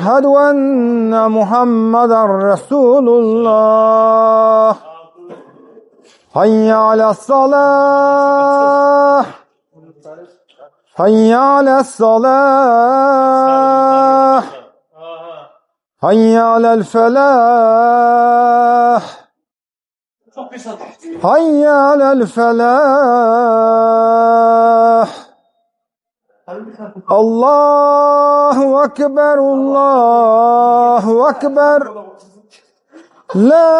أشهد أن محمدا رسول الله حي على الصلاة حي على الصلاة حي على الفلاح حي على الفلاح الله أكبر الله أكبر لا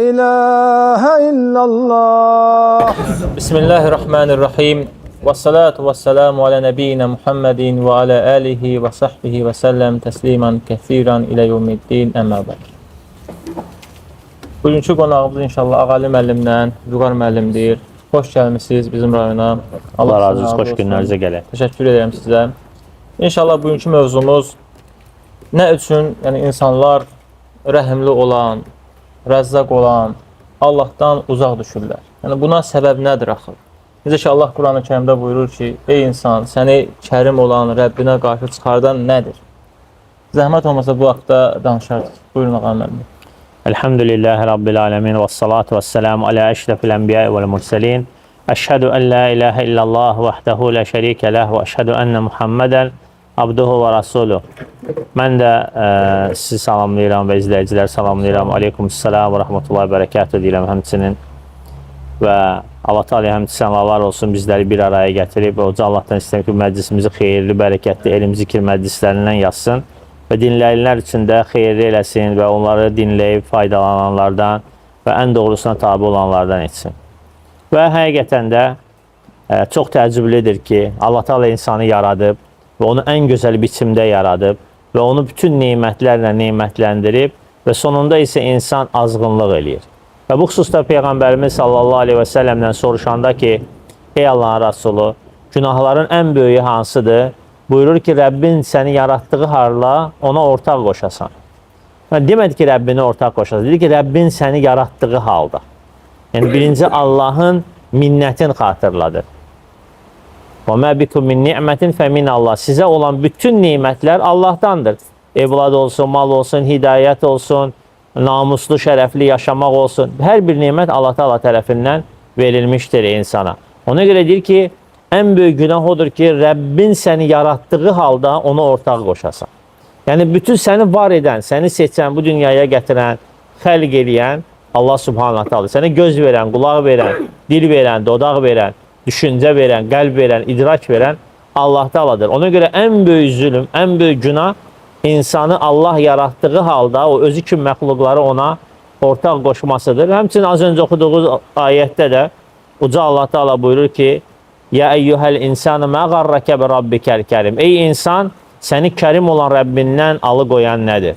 إله إلا الله. Bismillahirrahmanirrahim. Və salatu və salamu alə nəbiyyina Muhammedin və alə alihi və sahbihi və səlləm təsliman kəsiran ilə yevmiddin əmmə bəd. Bugünkü qonağımız inşallah Ağali müəllimdən, Vüqar müəllimdir. Xoş gəlmişsiniz bizim rayona. Allah razı olsun, xoş günlərinizə gələk. Təşəkkür edirəm sizə. İnşallah bugünkü mövzumuz nə üçün insanlar rəhimli olan, rəzzaq olan, Allahdan uzaq düşürlər. Buna səbəb nədir axı? Necə ki Allah Quran-ı Kərimdə buyurur ki, ey insan, səni kərim olan Rəbbinə qarşı çıxardan nədir? Zəhmət olmasa bu haqda danışarıq. Buyurun Ağali müəllim. Elhamdülillahi Rabbil alemin və salatu və selamu alə əşrəfil ənbiya vəl mürsəlin. Əşhədu ən la ilahə illallah vəhdəhu lə şərikə ləh və əşhədu ənə Muhammədən abduhu və rasuluh. Mən də sizi salamlayıram və izləyicilər salamlayıram. Aleykumüssalam və rəhmətullahi bərəkətü deyirəm həmçinin. Və Allah Teala həmçinin Allahlar olsun bizləri bir araya gətirib. Və Uca Allahdan istəyəm ki, məclisimizi xeyirli, bərəkətli, elm zikir məclislərindən yazsın. Və dinləyənlər üçün də xeyirli eləsin və onları dinləyib faydalananlardan və ən doğrusuna tabi olanlardan etsin. Və həqiqətən də çox təəccüblüdür ki, Allah Teala insanı yaradıb və onu ən gözəl biçimdə yaradıb və onu bütün nemətlərlə nemətləndirib və sonunda isə insan azğınlıq eləyir. Və bu xüsusda Peyğəmbərimiz sallallahu aleyhi və səlləmdən soruşanda ki, ey Allahın Rasulü, günahların ən böyüyü hansıdır? Buyurur ki, Rəbbin səni yaratdığı harla ona ortaq qoşasan. Demədi ki, Rəbbini ortaq qoşasan. Dedi ki, Rəbbin səni yaratdığı halda. Yəni, birinci Allahın minnətin xatırladır. وَمَا بِكُمْ مِنْ نِعْمَةٍ فَمِنَ Allah. Sizə olan bütün nimətlər Allahdandır. Evlad olsun, mal olsun, hidayət olsun, namuslu, şərəfli yaşamaq olsun. Hər bir nimət Allah Teala tərəfindən verilmişdir insana. Ona görə deyir ki, ən böyük günah odur ki, Rəbbin səni yaratdığı halda ona ortaq qoşasan. Yəni, bütün səni var edən, səni seçən, bu dünyaya gətirən, xəlq eləyən Allah Subhanahu Teala. Sənə göz verən, qulaq verən, dil verən, dodaq verən, düşüncə verən, qəlb verən, idrak verən Allah Teala'dır. Ona görə ən böyük zülm, ən böyük günah insanı Allah yaratdığı halda o özü kimi məxluqları ona ortaq qoşmasıdır. Həmçinin az öncə oxuduğumuz ayətdə də Uca Allah Teala buyurur ki, Ya eyyuhəl insanı mə qarrəkə bi rabbikəl kərim. Ey insan, səni kərim olan Rəbbindən alıqoyan nədir?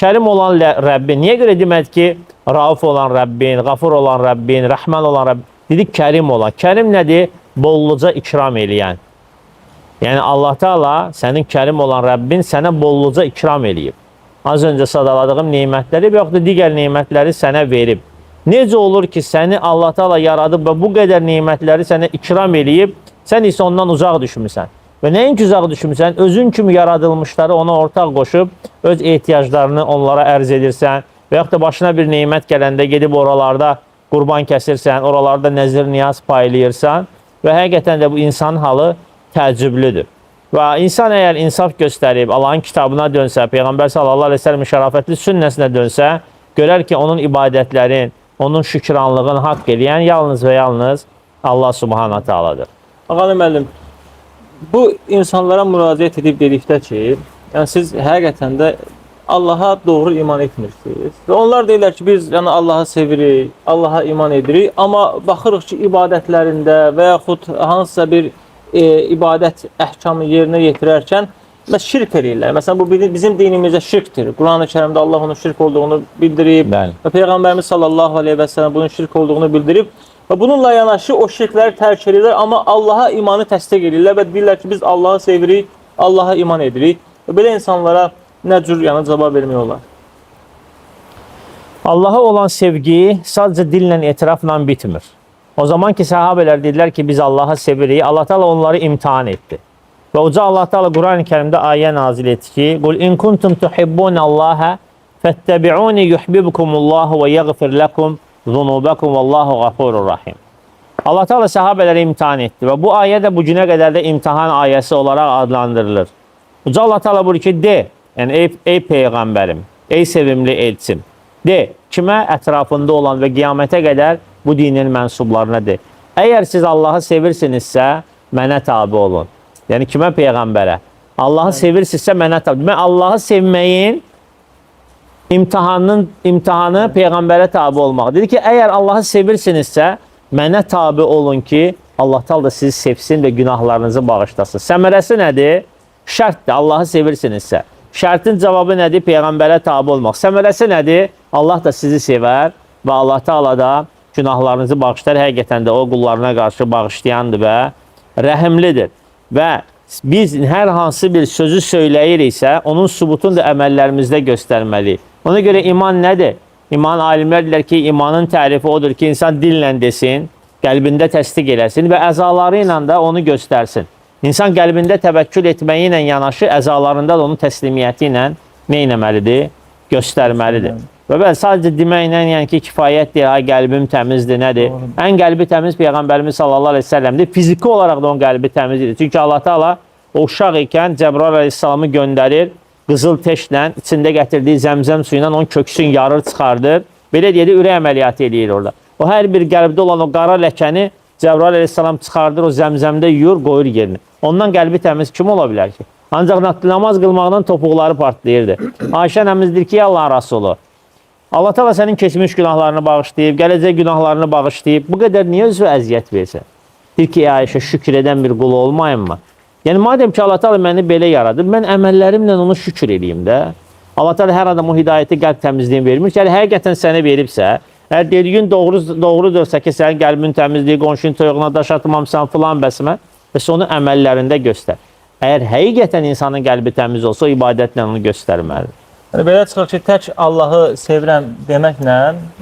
Kərim olan Rəbbin, niyə görə demədi ki, Rauf olan Rəbbin, Qafur olan Rəbbin, Rəhmən olan Rəbbin? Dedik kərim olan. Kərim nədir? Bolluca ikram eləyən. Yəni Allah Teala sənin kərim olan Rəbbin sənə bolluca ikram eləyib. Az öncə sadaladığım nemətləri və yaxud da digər nemətləri sənə verib. Necə olur ki, səni Allah Teala yaradıb və bu qədər nemətləri sənə ikram eləyib, sən isə ondan uzaq düşmüsən. Və nəinki uzaq düşmüsən, özün kimi yaradılmışları ona ortaq qoşub, öz ehtiyaclarını onlara ərz edirsən və yaxud da başına bir nemət gələndə gedib oralarda qurban kəsirsən, oralarda nəzir niyaz paylayırsan və həqiqətən də bu insan halı təəccüblüdür. Və insan əgər insaf göstərib, Allahın kitabına dönsə, Peyğəmbər sallallahu aleyhi ve sellem şərafətli sünnəsinə dönsə, görər ki, onun ibadətlərin, onun şükranlığını haqq eləyən yalnız və yalnız Allah Subhanahu Teala'dır. Ağali müəllim, bu insanlara müraciət edib dedikdə ki, yəni siz həqiqətən də Allaha doğru iman etmirsiniz. Və onlar deyirlər ki, biz Allahı sevirik, Allaha iman edirik, amma baxırıq ki, ibadətlərində və yaxud hansısa bir ibadət əhkamı yerinə yetirərkən şirk edirlər. Məsələn, bu bizim dinimizdə şirkdir. Quran-ı Kərimdə Allah onun şirk olduğunu bildirib və Peyğəmbərimiz sallallahu aleyhi və səlləm bunun şirk olduğunu bildirib və bununla yanaşı o şirkləri tərk edirlər, amma Allaha imanı təsdiq edirlər və deyirlər ki, biz Allahı sevirik, Allaha iman edirik. Və belə insanlara nə cür cavab vermək olar? Allaha olan sevgi sadəcə dillə, etirafla bitmir. O zaman ki, sahabələr dedilər ki, biz Allahı sevirik, Allah Teala onları imtihan etdi. Və Uca Allah Teala Quran-ı Kerimdə ayə nazil etdi ki, "Qul in kuntum tuhibbunallaha fattabi'uni yuhibbukumullahu və yaghfir lakum zunubakum vallahu gafurur rahim." Allah Teala səhabələri imtahan etdi və bu ayə də bu günə qədər də imtahan ayəsi olaraq adlandırılır. Uca Allah Teala buyurur ki, de, yəni ey peyğəmbərim, ey sevimli elçim, de, kimə ətrafında olan və qiyamətə qədər bu dinin mənsublarına de. Əgər siz Allahı sevirsinizsə, mənə tabi olun. Yəni kimə peyğəmbərə? Allahı sevirsinizsə mənə tabi. Demək Allahı sevməyin imtihanı peyğəmbərə tabi olmaq. Dedi ki, əgər Allahı sevirsinizsə, mənə tabi olun ki, Allah Teala da sizi sevsin və günahlarınızı bağışlasın. Səmərəsi nədir? Şərtdir, Allahı sevirsinizsə. Şərtin cavabı nədir? Peyğəmbərə tabi olmaq. Səmərəsi nədir? Allah da sizi sevər və Allah Teala da günahlarınızı bağışlar. Həqiqətən də o qullarına qarşı bağışlayandır və rəhimlidir. Və biz hər hansı bir sözü söyləyiriksə, onun sübutunu da əməllərimizdə göstərməliyik. Ona görə iman nədir? İman alimlər deyirlər ki, imanın tərifi odur ki, insan dillə desin, qəlbində təsdiq eləsin və əzaları ilə də onu göstərsin. İnsan qəlbində təvəkkül etməyi ilə yanaşı, əzalarında da onun təslimiyyəti ilə nə etməlidir? Göstərməlidir. Və bəli, sadəcə deməklə, yəni ki, kifayət deyil, ay qəlbim təmizdir, nədir? Ən qəlbi təmiz Peyğəmbərimiz sallallahu aleyhi ve sellem'dir. Fiziki olaraq da onun qəlbi təmizdir. Çünki Allah Teala o uşaq ikən Cəbrail aleyhissalamı göndərir, qızıl teşlə, içində gətirdiyi zəmzəm suyu ilə onun köksünü yarır, çıxardır. Belə deyək, ürək əməliyyatı eləyir orada. O hər bir qəlbdə olan o qara ləkəni Cəbrail aleyhissalam çıxardır, o zəmzəmdə yuyur, qoyur yerinə. Ondan qəlbi təmiz kim ola bilər ki? Ancaq namaz qılmaqdan topuqları partlayırdı. Ayşə nəmizdir ki, Allahın Rasulü. Allah Teala sənin keçmiş günahlarını bağışlayıb, gələcək günahlarını bağışlayıb. Bu qədər niyə özü əziyyət versə? Deyir ki, Ayşə şükür edən bir qul olmayın mı? Yəni, madem ki, Allah Teala məni belə yaradır, mən əməllərimlə onu şükür edeyim də. Allah Teala hər adamın hidayəti, qəlb təmizliyi vermiş. Yəni, həqiqətən səni veribsə, əgər dediyin doğrudursa ki, sənin qəlbin təmizliyi, qonşunun toyuğuna daş atmamsan filan bəsmə, bəs onu əməllərində göstər. Əgər həqiqətən insanın qəlbi təmiz olsa, o ibadətlə onu göstərməlidir. Yəni, belə çıxır ki, tək Allahı sevirəm deməklə,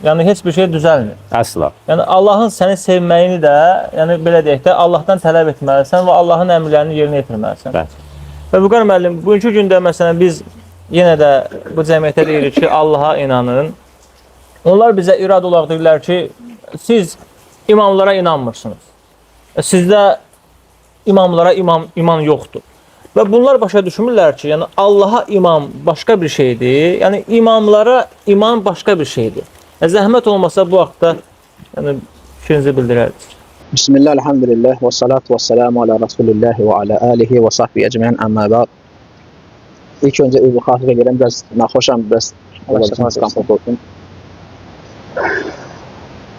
yəni heç bir şey düzəlmir. Əsla. Yəni, Allahın səni sevməyini də, yəni belə deyək də, Allahdan tələb etməlisən və Allahın əmrlərini yerinə yetirməlisən. Bəli. Və Vüqar müəllim, bugünkü gündə məsələn biz yenə də bu cəmiyyətə deyirik ki, Allaha inanın. Onlar bizə irad olaraq deyirlər ki, siz imamlara inanmırsınız. Sizdə imamlara iman yoxdur. Və bunlar başa düşmürlər ki, yəni Allaha imam başqa bir şeydir, yəni imamlara iman başqa bir şeydir. Zəhmət olmasa bu vaxtda yəni fikrinizi bildirərdiniz. Bismillah, elhamdülillah, və salatu və selamu ala Rasulillah və ala alihi və sahbihi ecma'in, amma ba'd. İlk öncə üzr xahiş edirəm, biraz naxoşam, biraz başlasınız kompot olsun.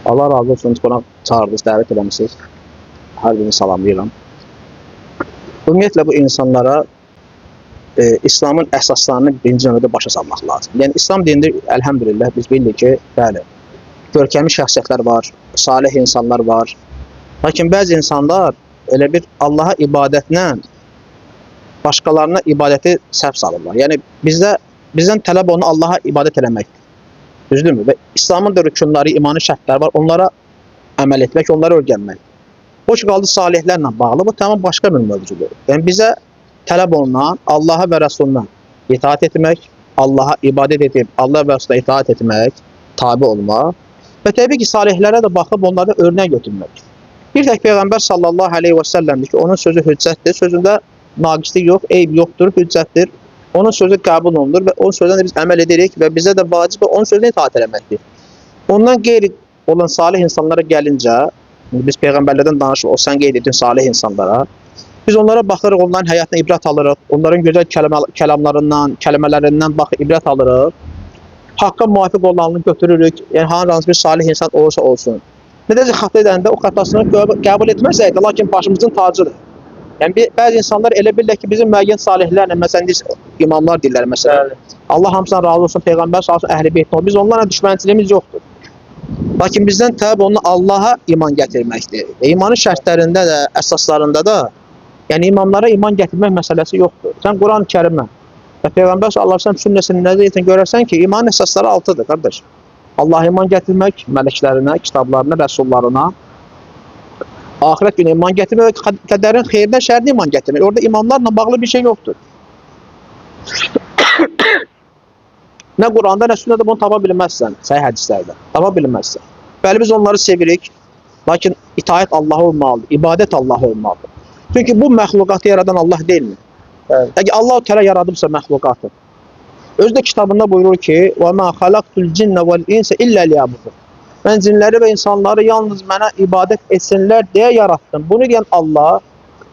Allah razı olsun, buna çağırdınız, dəvət eləmişsiniz. Hər birini salamlayıram. Ümumiyyətlə bu insanlara İslamın əsaslarını birinci növbədə başa salmaq lazım. Yəni İslam dinində elhamdülillah biz bilirik ki, bəli, görkəmli şəxsiyyətlər var, salih insanlar var. Lakin bəzi insanlar elə bir Allaha ibadətlə başqalarına ibadəti səhv salırlar. Yəni bizdən tələb onu Allaha ibadət eləməkdir. Düzdürmü? Və İslamın da rükunları, imanı şərtləri var. Onlara əməl etmək, onlara öyrənmək. O ki qaldı salihlərlə bağlı, bu tamam başqa bir mövzudur. Yəni bizə tələb olunan Allaha və Rəsuluna itaat etmək, Allaha ibadət edib, Allah və Rəsuluna itaat etmək, tabi olmaq və təbii ki, salihlərə də baxıb onları örnək götürmək. Bir tək Peyğəmbər sallallahu aleyhi və səlləmdir ki, onun sözü hüccətdir, sözündə naqislik yox, eyb yoxdur, hüccətdir. Onun sözü qəbul olunur və onun sözünə də biz əməl edirik və bizə də vacib onun sözünə itaat eləməkdir. Ondan qeyri olan salih insanlara gəlincə, biz Peyğəmbərlərdən danışırıq, o sən qeyd etdin salih insanlara. Biz onlara baxırıq, onların həyatına ibrət alırıq, onların gözəl kəlamlarından, kəlmələrindən baxıb ibrət alırıq. Haqqa müvafiq olanını götürürük, yəni hansı bir salih insan olursa olsun. Nədəcə xəta edəndə o xətasını qəbul etməsəydi, lakin başımızın tacıdır. Yəni bəzi insanlar elə bilirlər ki, bizim müəyyən salihlərlə, məsələn, imamlar deyirlər, məsələn. Allah hamısından razı olsun, Peyğəmbər sağ olsun, əhl-i beytdən olsun. Biz onlarla düşmənçiliyimiz yoxdur. Lakin bizdən təbii onu Allaha iman gətirməkdir. İmanın şərtlərində də, əsaslarında da, yəni imamlara iman gətirmək məsələsi yoxdur. Sən Quran-ı Kərimə və Peyğəmbər sallallahu əleyhi və səlləm sünnəsini nəzərdən görərsən ki, imanın əsasları 6-dır, qardaş. Allaha iman gətirmək, mələklərinə, kitablarına, rəsullarına, Ahirət günü iman gətirmək, qədərin xeyrinə, şərrinə iman gətirmək. Orada imamlarla bağlı bir şey yoxdur. Nə Quranda, nə sünnədə bunu tapa bilməzsən, səhih hədislərdə. Tapa bilməzsən. Bəli, biz onları sevirik, lakin itaət Allaha olmalıdır, ibadət Allaha olmalıdır. Çünki bu məxluqatı yaradan Allah deyilmi? Əgər Allah-u Teala yaradıbsa məxluqatı, özü də kitabında buyurur ki, وَمَا خَلَقْتُ الْجِنَّ وَالْاِنْسَ إِلَّا لِيَعْبُدُونِ Mən cinləri və insanları yalnız mənə ibadət etsinlər deyə yarattım. Bunu deyən Allah,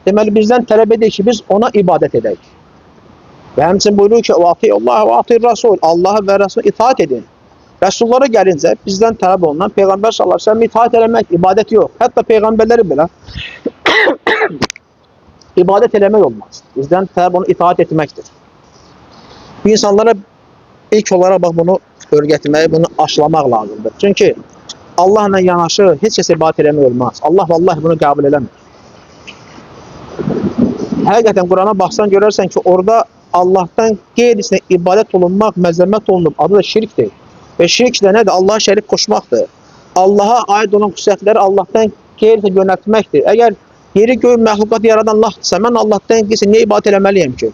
deməli bizdən tələb edir ki, biz ona ibadət edək. Və həmçinin buyurur ki, وَاطِعُ اللّٰهَ وَاطِعُ الرَّسُولِ Allah'a və Rəsul'a itaat edin. Rəsullara gəlincə bizdən tələb olunan Peyğəmbər sallallahu əleyhi və səlləm itaat eləmək, ibadət yox. Hətta peyğəmbərləri belə ibadət eləmək olmaz. Bizdən tələb onu itaat etməkdir. Bu insanlara ilk olaraq bax bunu öyrətmək, bunu aşılamaq lazımdır. Çünki Allahla yanaşı heç kəs ibadət eləmək olmaz. Allah vallahi bunu qəbul eləmir. Həqiqətən Qurana baxsan görərsən ki, orada Allahdan qeyrisinə ibadət olunmaq, məzəmmət olunub, adı da şirkdir. Və şirk də nədir? Allaha şərik qoşmaqdır. Allaha aid olan xüsusiyyətləri Allahdan qeyrisinə yönəltməkdir. Əgər yeri göy məxluqatı yaradan Allahdırsa, mən Allahdan qeyrisinə niyə ibadət eləməliyəm ki?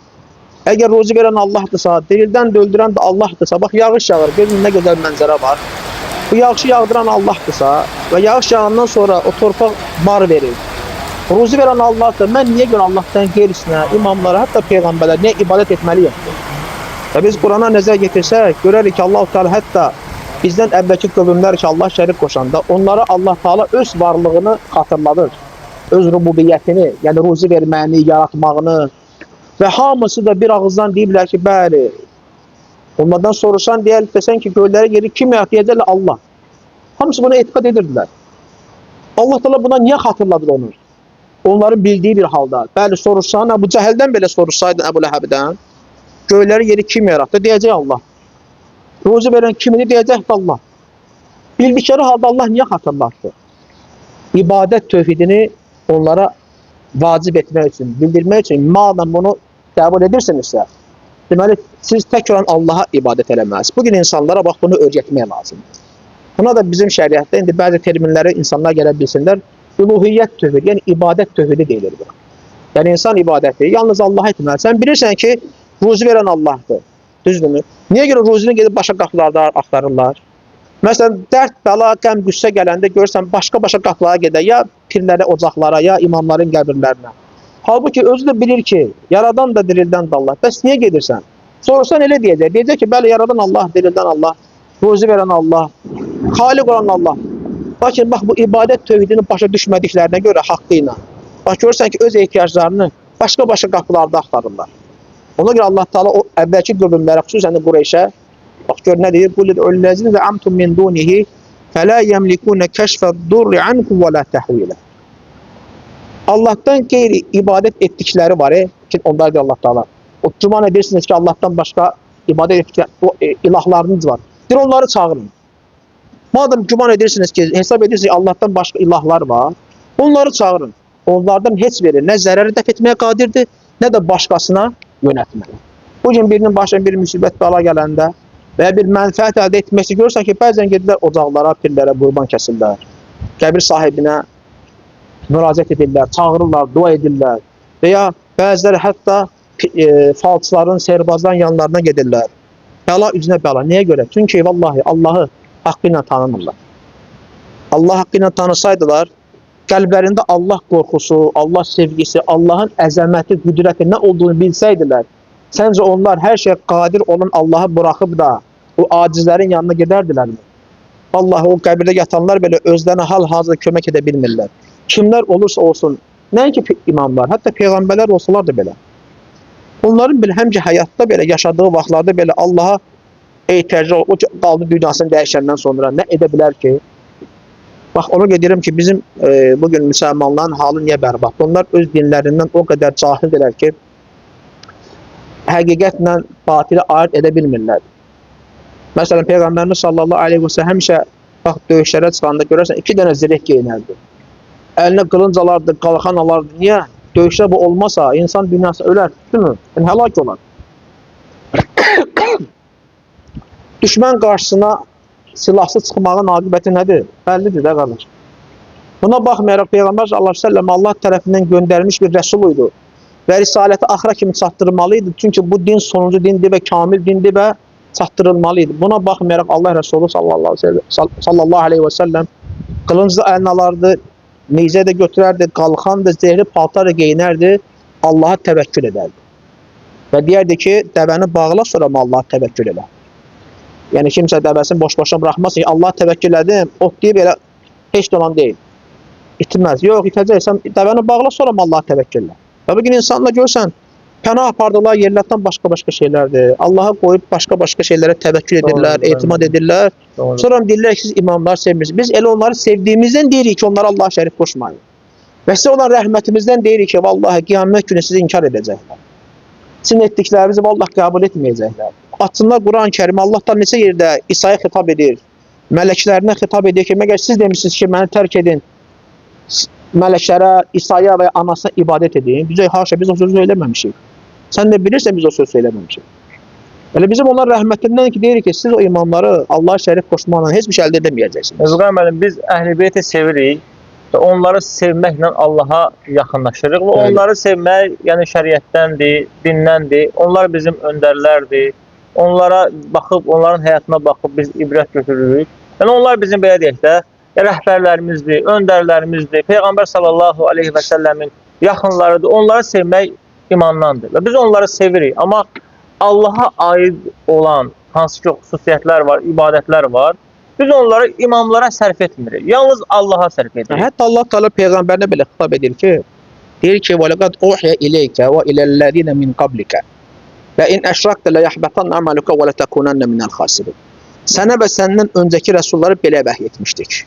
Əgər ruzi verən Allahdırsa, dirildən də öldürən də Allahdırsa, bax yağış yağır, görün nə gözəl mənzərə var. Bu yağışı yağdıran Allahdırsa və yağış yağandan sonra o torpaq bar verir. Ruzi verən Allahdır. Mən niyə görə Allahdan qeyrisinə, imamlara, hətta peyğəmbərlərə niyə ibadət etməliyəm ki? Və biz Qurana nəzər getirsək, görərik ki, Allah-u Teala hətta bizdən əvvəlki qövmlər ki, Allah şərik qoşanda, onlara Allah Teala öz varlığını xatırladır. Öz rububiyyətini, yəni ruzi verməyini, yaratmağını və hamısı da bir ağızdan deyiblər ki, bəli. Onlardan soruşan desən ki, göyləri yeri kim yaratdı? Deyəcəklər Allah. Hamısı buna etiqad edirdilər. Allah Teala buna niyə xatırladır onu? Onların bildiyi bir halda. Bəli, soruşsan, Əbu Cəhəldən belə soruşsaydın Əbu Ləhəbdən, göyləri yeri kim yarattı? Deyəcək Allah. Ruzi verən kimini? Deyəcək Allah. Bildikləri halda Allah niyə xatırlatdı? İbadət tövhidini onlara vacib etmək üçün, bildirmək üçün, madem bunu qəbul edirsinizsə, deməli, siz tək olan Allaha ibadət eləməlisiniz. Bugün insanlara bax, bunu öyrətmək lazımdır. Buna da bizim şəriətdə indi bəzi terminləri insanlar gələ bilsinlər, üluhiyyət tövhidi, yəni ibadət tövhidi deyilir bu. Yəni insan ibadəti yalnız Allaha etməli. Sən bilirsən ki, ruzi verən Allahdır. Düzdürmü? Niyə görə ruzini gedib başqa qapılarda axtarırlar? Məsələn, dərd, bəla, qəm, qüssə gələndə görürsən, başqa qapılara gedə, ya pirlərə, ocaqlara, ya imamların qəbirlərinə. Halbuki özü də bilir ki, yaradan da dirildən də Allah. Bəs niyə gedirsən? Sorsan elə deyəcək. Deyəcək ki, bəli, yaradan Allah, dirildən Allah, ruzi verən Allah, xaliq olan Allah. Lakin bax, bu ibadət tövhidini başa düşmədiklərinə görə haqqı ilə. Bax, görürsən ki, öz ehtiyaclarını başqa qapılarda axtarırlar. Ona görə Allah Teala o əvvəlki qövmlərə, xüsusən də Qureyşə, bax gör nə deyir? Qul ləzzin və amtum min dunihi fələ yəmlikunə kəşfəd-durri ankum və la təhvilə. Allahdan qeyri ibadət etdikləri var, ki, onlar da Allah Teala. O güman edirsiniz ki, Allahdan başqa ibadət etdikləri ilahlarınız var. Deyir, onları çağırın. Madem güman edirsiniz ki, hesab edirsiniz ki, Allahdan başqa ilahlar var, onları çağırın. Onlardan heç biri nə zərəri dəf etməyə qadirdir, nə də başqasına yönətməli. Bugün birinin başına bir müsibət bəla gələndə və ya bir mənfəət əldə etmək üçün görürsən ki, bəzən gedirlər ocaqlara, pirlərə qurban kəsirlər, qəbir sahibinə müraciət edirlər, çağırırlar, dua edirlər və ya bəziləri hətta falçıların, sehirbazların yanlarına gedirlər. Bəla üzünə bəla. Niyə görə? Çünki vallahi Allahı haqqı ilə tanımırlar. Allah haqqı ilə tanısaydılar, qəlblərində Allah qorxusu, Allah sevgisi, Allahın əzəməti, qüdrəti nə olduğunu bilsəydilər, səncə onlar hər şey qadir olan Allahı buraxıb da o acizlərin yanına gedərdilərmi? Vallahi o qəbirdə yatanlar belə özlərinə hal-hazırda kömək edə bilmirlər. Kimlər olursa olsun, nəinki imamlar, hətta peyğəmbərlər olsalar da belə. Onların belə həmcə həyatda belə, yaşadığı vaxtlarda belə Allaha ehtiyacı, o qaldı dünyasını dəyişəndən sonra nə edə bilər ki? Bax, ona gedirəm ki, bizim bugün müsəlmanların halı niyə bərbad? Onlar öz dinlərindən o qədər cahildirlər ki, həqiqətlə batili ayırt edə bilmirlər. Məsələn, Peyğəmbərimiz sallallahu aleyhi və səlləm həmişə bax, döyüşlərə çıxanda görərsən, 2 dənə zireh geyinərdi. Əlinə qılınc alardı, qalxan alardı. Niyə? Döyüşdə bu olmasa, insan dünyası ölər, değil mi? Yəni, həlak olar. Düşmən qarşısına silahsız çıxmağın aqibəti nədir? Bəllidir də qardaş. Buna baxmayaraq Peyğəmbər sallallahu əleyhi və səlləm Allah tərəfindən göndərilmiş bir rəsul idi və risaləti axıra kimi çatdırılmalı idi. Çünki bu din sonuncu dindir və kamil dindir və çatdırılmalı idi. Buna baxmayaraq Allah Rəsulü sallallahu əleyhi və səlləm qılıncı əlinə alardı, neyzə də götürərdi, qalxandı, zehri paltar geyinərdi, Allaha təvəkkül edərdi. Və deyərdi ki, dəvəni bağla, sonra Allaha təvəkkül elə. Yəni kimsə dəvəsini boş-boşuna buraxmasın ki, Allaha təvəkkül edim, ot deyib elə heç olan deyil. İtməz. Yox, itəcəksən, dəvəni bağla, sonra Allaha təvəkkül elə. Və bugün insanlar görsən, pənah apardılar yerlərdən başqa-başqa şeylərdir. Allaha qoyub başqa-başqa şeylərə təvəkkül edirlər, etimad edirlər. Sonra deyirlər ki, siz imamlar sevmirsiniz. Biz elə onları sevdiyimizdən deyirik ki, onlara Allah şərif qoşmayın. Və sizə olan rəhmətimizdən deyirik ki, vallahi qiyamət günü sizi inkar edəcəklər. Sizin etdiklərinizi vallahi qəbul etməyəcəklər. Açsınlar Quran-ı Kərim, Allahdan neçə yerdə İsa'ya xitab edir, mələklərinə xitab edir ki, məgər siz demişsiniz ki, məni tərk edin, mələklərə, İsa'ya və anasına ibadət edin. Bizə haşa, biz o sözü söyləməmişik. Sən də bilirsən biz o sözü söyləməmişik. Elə bizim onlar rəhmətindən ki, deyirik ki, siz o imamları Allah-u şərif qoşmaqla heç bir şey əldə edəməyəcəksiniz. Özgür müəllim, biz Əhl-i-Beyti sevirik və onları sevməklə Allaha yaxınlaşırıq və onları sevmək, yəni şəriətdəndir, dindəndir. Onlar bizim öndərlərdir. Onlara baxıb, onların həyatına baxıb biz ibrət götürürük. Yəni onlar bizim belə deyək də, rəhbərlərimizdir, öndərlərimizdir, Peyğəmbər sallallahu aleyhi və səlləmin yaxınlarıdır. Onları sevmək imandandır və biz onları sevirik. Amma Allaha aid olan hansı ki xüsusiyyətlər var, ibadətlər var, biz onları imamlara sərf etmirik. Yalnız Allaha sərf edirik. Hətta Allah Teala Peyğəmbərinə belə xitab edir ki, deyir ki, وَلَقَدْ أُوحِيَ إِلَيْكَ وَإِلَى الَّذِينَ مِنْ قَبْلِكَ لَإِنْ أَشْرَكْتَ لَيَحْبَطَنَّ عَمَلُكَ وَلَتَكُونَنَّ مِنَ الْخَاسِرِينَ. Sənə və səndən öncəki rəsulları belə vəhy etmişdik.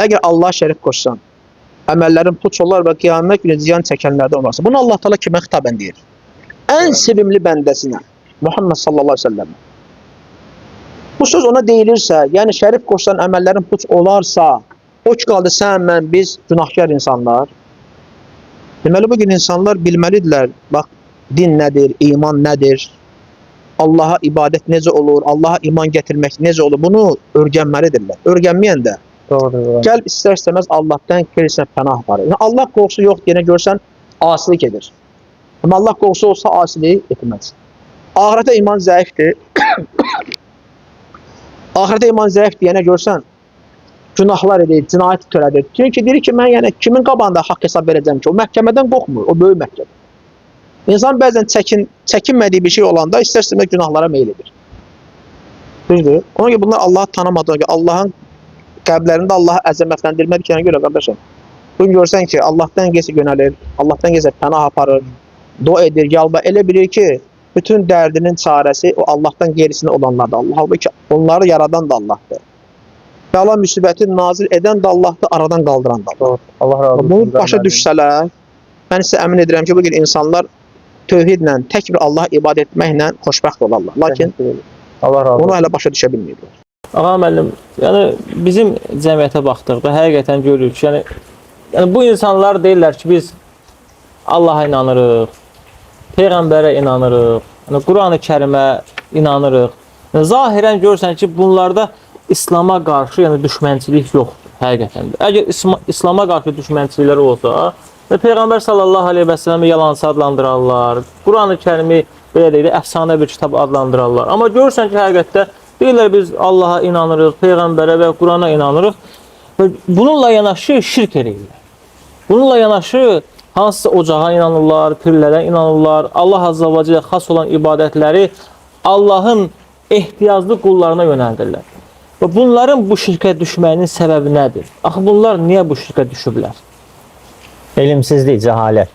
Əgər Allah şərif qoşsan, əməllərin puç olar və qiyamət günü ziyan çəkənlərdən olmazsa. Bunu Allah Teala kimə xitaben deyir? Ən sevimli bəndəsinə, Muhammed sallallahu aleyhi ve sellem. Bu söz ona deyilirsə, yəni şərif qoşsan əməllərin puç olarsa, o ki qaldı sən, mən, biz günahkar insanlar. Deməli, bugün insanlar bilməlidirlər, bax, din nədir, iman nədir, Allaha ibadət necə olur, Allaha iman gətirmək necə olur, bunu öyrənməlidirlər. Öyrənməyən də, gəlb istər-istəməz Allahdan kelisine pənah var. Yəni, Allah qorxusu yox deyənə görsən, asilik edir. Amma Allah qorxusu olsa asilik etməz. Ahirətə iman zəifdir. Ahirətə iman zəif deyənə görsən, günahlar edir, cinayət törədir. Çünki deyir ki, mən yəni kimin qabağında haqq hesab verəcəm ki, o məhkəmədən qorxmur, o böyük məhkəmə. İnsan bəzən çəkinmədiyi bir şey olanda istər-istəməz günahlara meyil edir. Düzdür? Ona görə bunlar Allahı tanımadığı ki, Allahın qəblərində Allahı əzəmətləndirmədiklərinə görə qardaşım, bunu görsən ki, Allahdan gecə yönəlir, Allahdan gecə pənah aparır, dua edir, yalvar, elə bilir ki, bütün dərdinin çarəsi o Allahdan gerisində olanlardır. Halbuki onları yaradan da Allahdır. Bəla müsibəti nazil edən də Allahdır, aradan qaldıran da Allah. Allah razı olsun. Bunu başa düşsələr, mən sizə əmin edirəm ki, bugün insanlar tövhidlə, tək bir Allah'a ibadət etməklə xoşbəxt olarlar. Lakin Allah razı olsun. bunu hələ başa düşə bilməyirlər. Ağa müəllim, yəni bizim cəmiyyətə baxdıqda həqiqətən görürük ki, yəni bu insanlar deyirlər ki, biz Allaha inanırıq, Peyğəmbərə inanırıq, yəni Quran-ı Kərimə inanırıq. Yəni, zahirən görürsən ki, bunlarda İslama qarşı yəni düşmənçilik yoxdur, həqiqətən də. Əgər İslama qarşı düşmənçiliklər olsa, Peyğəmbər sallallahu aleyhi və səlləmi yalançı adlandırarlar, Quran-ı Kərimi belə deyək, əfsanə bir kitab adlandırarlar. Amma görürsən ki, həqiqətdə deyirlər biz Allaha inanırıq, Peyğəmbərə və Qurana inanırıq və bununla yanaşı şirk edirlər. Bununla yanaşı hansısa ocağa inanırlar, pirlərə inanırlar, Allah Azza və Cəllə xas olan ibadətləri Allahın ehtiyaclı qullarına yönəldirlər. Və bunların bu şirkə düşməyinin səbəbi nədir? Axı bunlar niyə bu şirkə düşüblər? Elmsizlik, cəhalət.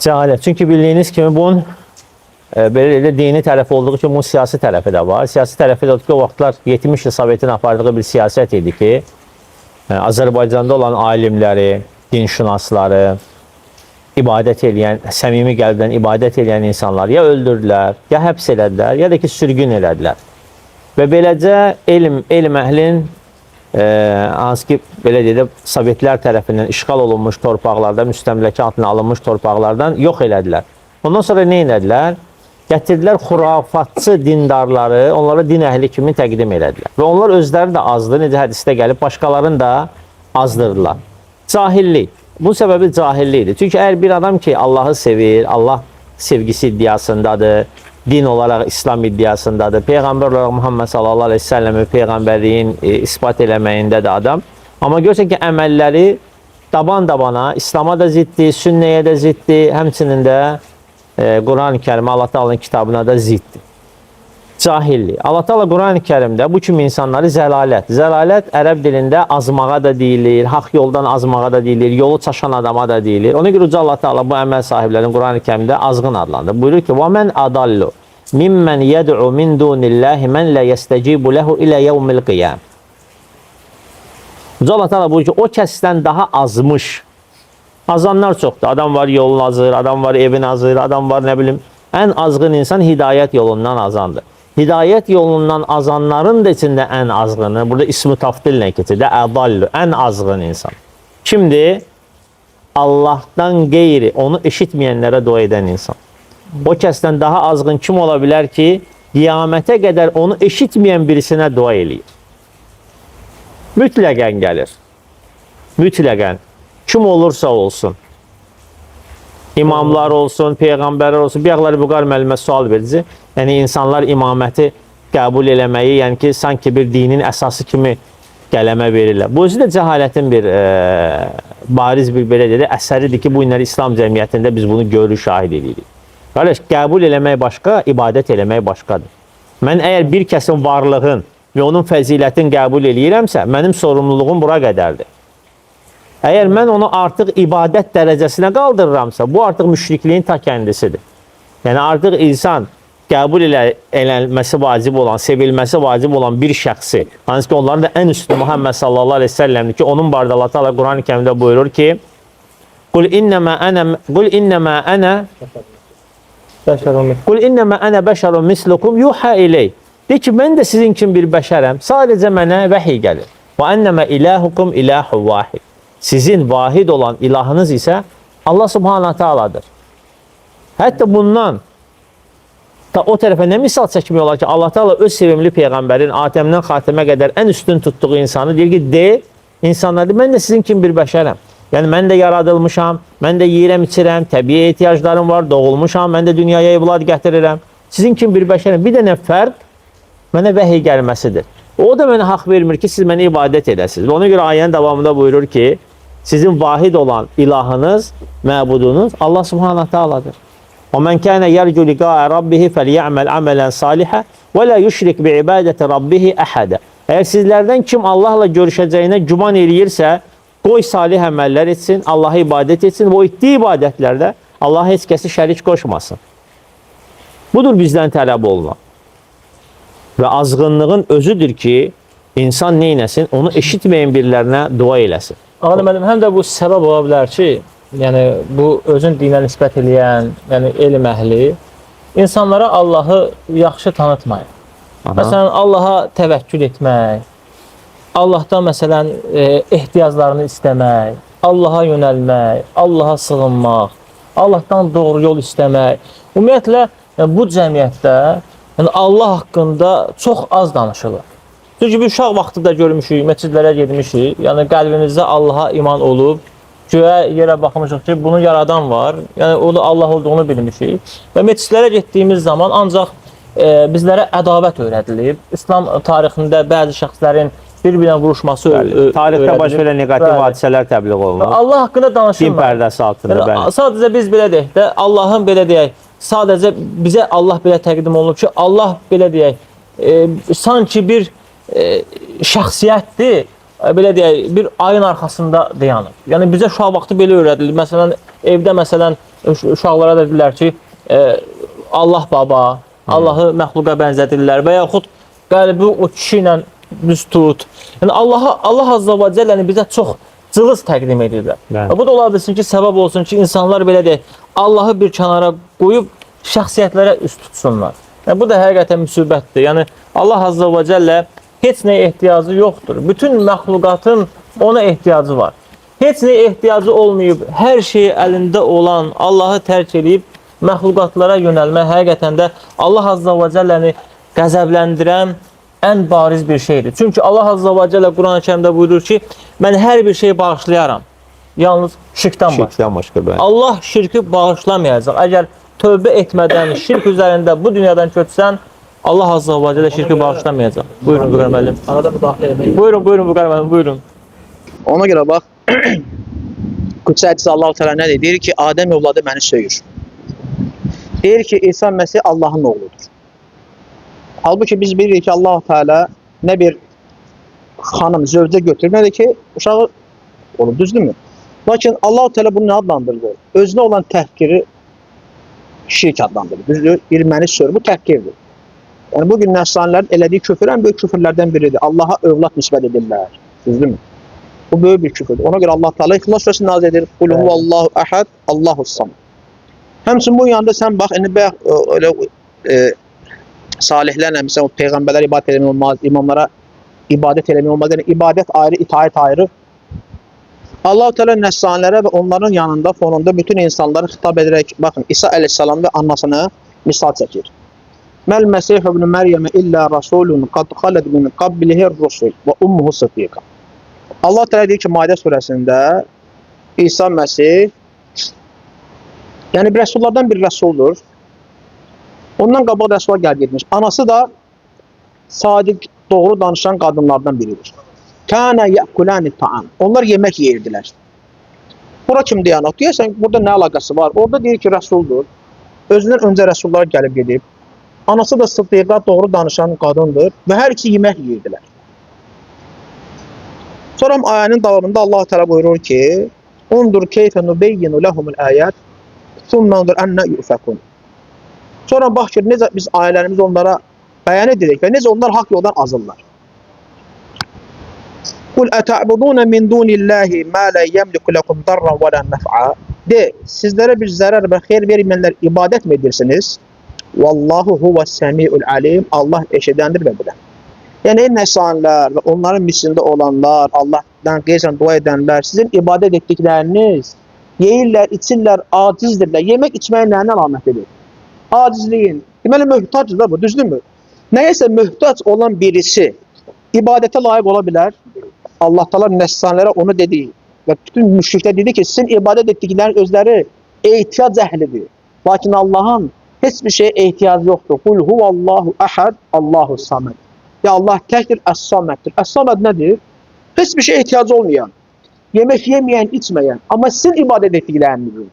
Cəhalət. Çünki bildiyiniz kimi bunun belə dini tərəfi olduğu kimi bunun siyasi tərəfi də var. Siyasi tərəfi də ki, o vaxtlar 70 il Sovetin apardığı bir siyasət idi ki, Azərbaycanda olan alimləri, dinşünasları, ibadət edən, səmimi qəlbdən ibadət edən insanlar ya öldürdülər, ya həbs elədilər, ya da ki, sürgün elədilər. Və beləcə elm əhlin hansı ki, belə deyək, Sovetlər tərəfindən işğal olunmuş torpaqlardan, müstəmləkə altına alınmış torpaqlardan yox elədilər. Ondan sonra nə elədilər? Gətirdilər xurafatçı dindarları, onlara din əhli kimi təqdim elədilər. Və onlar özləri də azdır, necə hədisdə gəlib, başqalarını da azdırdılar. Cahillik. Bu səbəbi cahillikdir. Çünki əgər bir adam ki Allahı sevir, Allah sevgisi iddiasındadır, din olaraq İslam iddiasındadır, Peyğəmbər olaraq Muhammed sallallahu aleyhi ve sellem'i Peyğəmbərliyin ispat eləməyindədir adam. Amma görsən ki əməlləri daban-dabana İslam'a da ziddir, sünnəyə də ziddir, həmçinin də Quran-ı Kərimə, Allah Taala'nın kitabına da ziddir. Cahillik. Allah Taala Quran-ı Kərimdə bu kimi insanları zəlalət. Zəlalət ərəb dilində azmağa da deyilir, haqq yoldan azmağa da deyilir, yolu çaşan adama da deyilir. Ona görə Uca Allah Taala bu əməl sahiblərinin Quran-ı Kərimdə azğın adlandır. Buyurur ki: "Və men adallu mimmen yed'u min dunillahi men la yestecibu lehu ila yevmil qiyam." Uca Allah Taala buyurur ki, o kəsdən daha azmış. Azanlar çoxdur. Adam var yolun azır, adam var evin azır, adam var nə bilim. Ən azğın insan hidayət yolundan azandır. Hidayət yolundan azanların da içində ən azğını, burada ismi tafdillə keçir də, ədallu, ən azğın insan. Kimdir? Allahdan qeyri, onu eşitməyənlərə dua edən insan. O kəsdən daha azğın kim ola bilər ki, qiyamətə qədər onu eşitməyən birisinə dua eləyir? Mütləqən gəlir. Mütləqən. Kim olursa olsun. İmamlar olsun, peyğəmbərlər olsun. Bir yaxları Buqar müəllimə sual verici. Yəni, insanlar imaməti qəbul eləməyi, yəni ki, sanki bir dinin əsası kimi qələmə verirlər. Bu özü də cəhalətin bir bariz bir belə dedi, əsəridir ki, bu günləri İslam cəmiyyətində biz bunu görür, şahid edirik. Qardaş, qəbul eləmək başqa, ibadət eləmək başqadır. Mən əgər bir kəsin varlığın və onun fəzilətini qəbul eləyirəmsə, mənim sorumluluğum bura qədərdir. Əgər mən onu artıq ibadət dərəcəsinə qaldırıramsa, bu artıq müşrikliyin ta kəndisidir. Yəni, artıq insan qəbul edilməsi vacib olan, sevilməsi vacib olan bir şəxsi, hansı ki, onların da ən üstü Muhammed sallallahu aleyhi ve sellemdir ki, onun barədə Allah Teala Quran-ı Kərimdə buyurur ki, Qul innəmə ənə bəşərun mislukum yuhə iley. De ki, mən də sizin kimi bir bəşərəm, sadəcə mənə vəhiy gəlir. Və ennəmə ilahukum ilahu vahid. Sizin vahid olan ilahınız isə Allah Subhanahu Taala'dır. Hətta bundan o tərəfə nə misal çəkmək olar ki, Allah Teala öz sevimli Peyğəmbərin Adəmdən Xatimə qədər ən üstün tutduğu insanı deyir ki, de, insanlar deyir, mən də sizin kimi bir bəşərəm. Yəni, mən də yaradılmışam, mən də yiyirəm, içirəm, təbii ehtiyaclarım var, doğulmuşam, mən də dünyaya evlad gətirirəm. Sizin kimi bir bəşərəm. Bir dənə fərq mənə vəhiy gəlməsidir. O da mənə haqq vermir ki, siz mənə ibadət edəsiniz. Ona görə ayənin davamında buyurur ki, sizin vahid olan ilahınız, məbudunuz Allah Subhanahu Taala'dır. O men kana yercu liqa'a rabbih fely'amal amalan salihan ve la yushrik bi ibadati rabbih ahada. Əgər sizlərdən kim Allahla görüşəcəyinə güman eləyirsə, qoy salih əməllər etsin, Allah'a ibadət etsin və o etdiyi ibadətlərdə Allah'a heç kəsi şərik qoşmasın. Budur bizdən tələb olunan. Və azğınlığın özüdür ki, insan neynəsin? Onu eşitməyən birilərinə dua eləsin. Ağam müəllim, həm də bu səbəb ola bilər ki, yəni bu özün dinə nisbət eləyən, yəni elm əhli insanlara Allahı yaxşı tanıtmayır. Məsələn, Allaha təvəkkül etmək, Allahdan məsələn ehtiyaclarını istəmək, Allaha yönəlmək, Allaha sığınmaq, Allahdan doğru yol istəmək. Ümumiyyətlə, bu cəmiyyətdə yəni Allah haqqında çox az danışılır. Çünki bir uşaq vaxtında görmüşük, məscidlərə getmişik, yəni qəlbimizdə Allaha iman olub, göyə yerə baxmışıq ki, bunu yaradan var, yəni onu Allah olduğunu bilmişik və məscidlərə getdiyimiz zaman ancaq bizlərə ədavət öyrədilib. İslam tarixində bəzi şəxslərin bir-birinə vuruşması öyrədilib. Tarixdə baş verən neqativ hadisələr təbliğ olunur. Allah haqqında danışılmır. Din pərdəsi altında, bəli. Sadəcə biz belə deyək də, Allahın belə deyək, sadəcə bizə Allah belə təqdim olunub ki, Allah belə deyək, sanki bir şəxsiyyətdir, belə deyək, bir ayın arxasında dayanır. Yəni bizə uşaq vaxtı belə öyrədilir. Məsələn, evdə məsələn uşaqlara da deyirlər ki, Allah baba, Allahı məxluqa bənzədirlər və yaxud qəlbi o kişi ilə düz tut. Yəni Allah Azza və Cəlləni bizə çox cılız təqdim edirlər. Bu da ola bilsin ki, səbəb olsun ki, insanlar belə deyək, Allahı bir kənara qoyub şəxsiyyətlərə üst tutsunlar. Yəni bu da həqiqətən müsibətdir. Yəni Allah Azza və Cəllə heç nəyə ehtiyacı yoxdur. Bütün məxluqatın ona ehtiyacı var. Heç nəyə ehtiyacı olmayıb, hər şey əlində olan Allahı tərk edib məxluqatlara yönəlmək həqiqətən də Allah Azza və Cəlləni qəzəbləndirən ən bariz bir şeydir. Çünki Allah Azza və Cəllə Quran-ı Kərimdə buyurur ki, mən hər bir şeyi bağışlayaram. yalnız şirkdən başqa. Şirkdən başqa bəli. Allah şirki bağışlamayacaq. Əgər tövbə etmədən şirk üzərində bu dünyadan köçsən, Allah azza və cəllə şirki bağışlamayacaq. Buyurun Vüqar müəllim. Arada müdaxilə etmək. Buyurun Vüqar müəllim, buyurun. Ona görə bax, Qudsi hədisi Allah-u Teala nə deyir? Deyir ki, Adəm övladı məni söyür. Deyir ki, İsa Məsih Allahın oğludur. Halbuki biz bilirik ki, Allah-u Teala nə bir xanım, zövcə götürmədi ki, uşağı olur, düzdürmü? Lakin Allah-u Teala bunu nə adlandırdı? Özünə olan təhqiri şirk adlandırdı. Düzdür? Bir məni söyür, bu təhqirdir. Yəni, bugün nəsranilərin elədiyi küfür ən böyük küfürlərdən biridir. Allaha övlad nisbət edirlər. Düzdürmü? Bu böyük bir küfürdür. Ona görə Allah Teala İxlas surəsini nazil edir. Qul huvallahu əhəd, Allahus samad. Həmçinin bu yanında sən bax, indi bayaq öyle salihlərlə, məsələn, peyğəmbərlər ibadət eləmək olmaz, imamlara ibadət eləmək olmaz. Yəni, ibadət ayrı, itaət ayrı. Allah-u Teala nəsranilərə və onların yanında, fonunda bütün insanları xitab edərək, baxın, İsa əleyhissalam və annasına misal çəkir. Məl Məsih ibn Məryəmə illə rasulun qad xaləd min qablihir rusul və ummuhu sıddiqa. Allah Teala deyir ki, Maidə surəsində İsa Məsih, yəni rəsullardan bir rəsuldur. Ondan qabaq rəsullar gəlib getmiş. Anası da sadiq, doğru danışan qadınlardan biridir. Kana ya'kulani ta'am. Onlar yemək yeyirdilər. Bura kim dayanır? Deyəsən, burada nə əlaqəsi var? Orada deyir ki, rəsuldur. Özündən öncə rəsullar gəlib gedib. Anası da sıddiqa, doğru danışan qadındır və hər ikisi yemək yeyirdilər. Sonra ayənin davamında Allah Teala buyurur ki: "Undur keyfe nubeyyinu lahumul ayat, thumma undur anna yufakun." Sonra bax ki, necə biz ayələrimizi onlara bəyan edirik və necə onlar haqq yoldan azırlar. Qul ata'buduna min dunillahi ma la yemliku lakum darran və la naf'a. De, sizlərə bir zərər və xeyir verməyənlər ibadət mi edirsiniz? Vallahu huves-semi'ul alim. Allah eşidəndir və bilən. Yəni, nəsanlar və onların mislində olanlar, Allahdan qeysən dua edənlər, sizin ibadət etdikləriniz yeyirlər, içirlər, acizdirlər. Yemək içməyin nəyin əlamətidir? Acizliyin. Deməli, möhtacdır da bu, düzdürmü? Nəyəsə möhtac olan birisi ibadətə layiq ola bilər. Allah Teala nəsanlara onu dedi və bütün müşriklər dedi ki, sizin ibadət etdikləriniz özləri ehtiyac əhlidir. Lakin Allahın heç bir şeye ehtiyacı yoxdur. Qul huvallahu əhəd, Allahu samed. Ya Allah təkdir, əs-saməddir. Əs-saməd nədir? Heç bir şeye ehtiyacı olmayan, yemək yeməyən, içməyən, amma sizin ibadət etdiklərinizin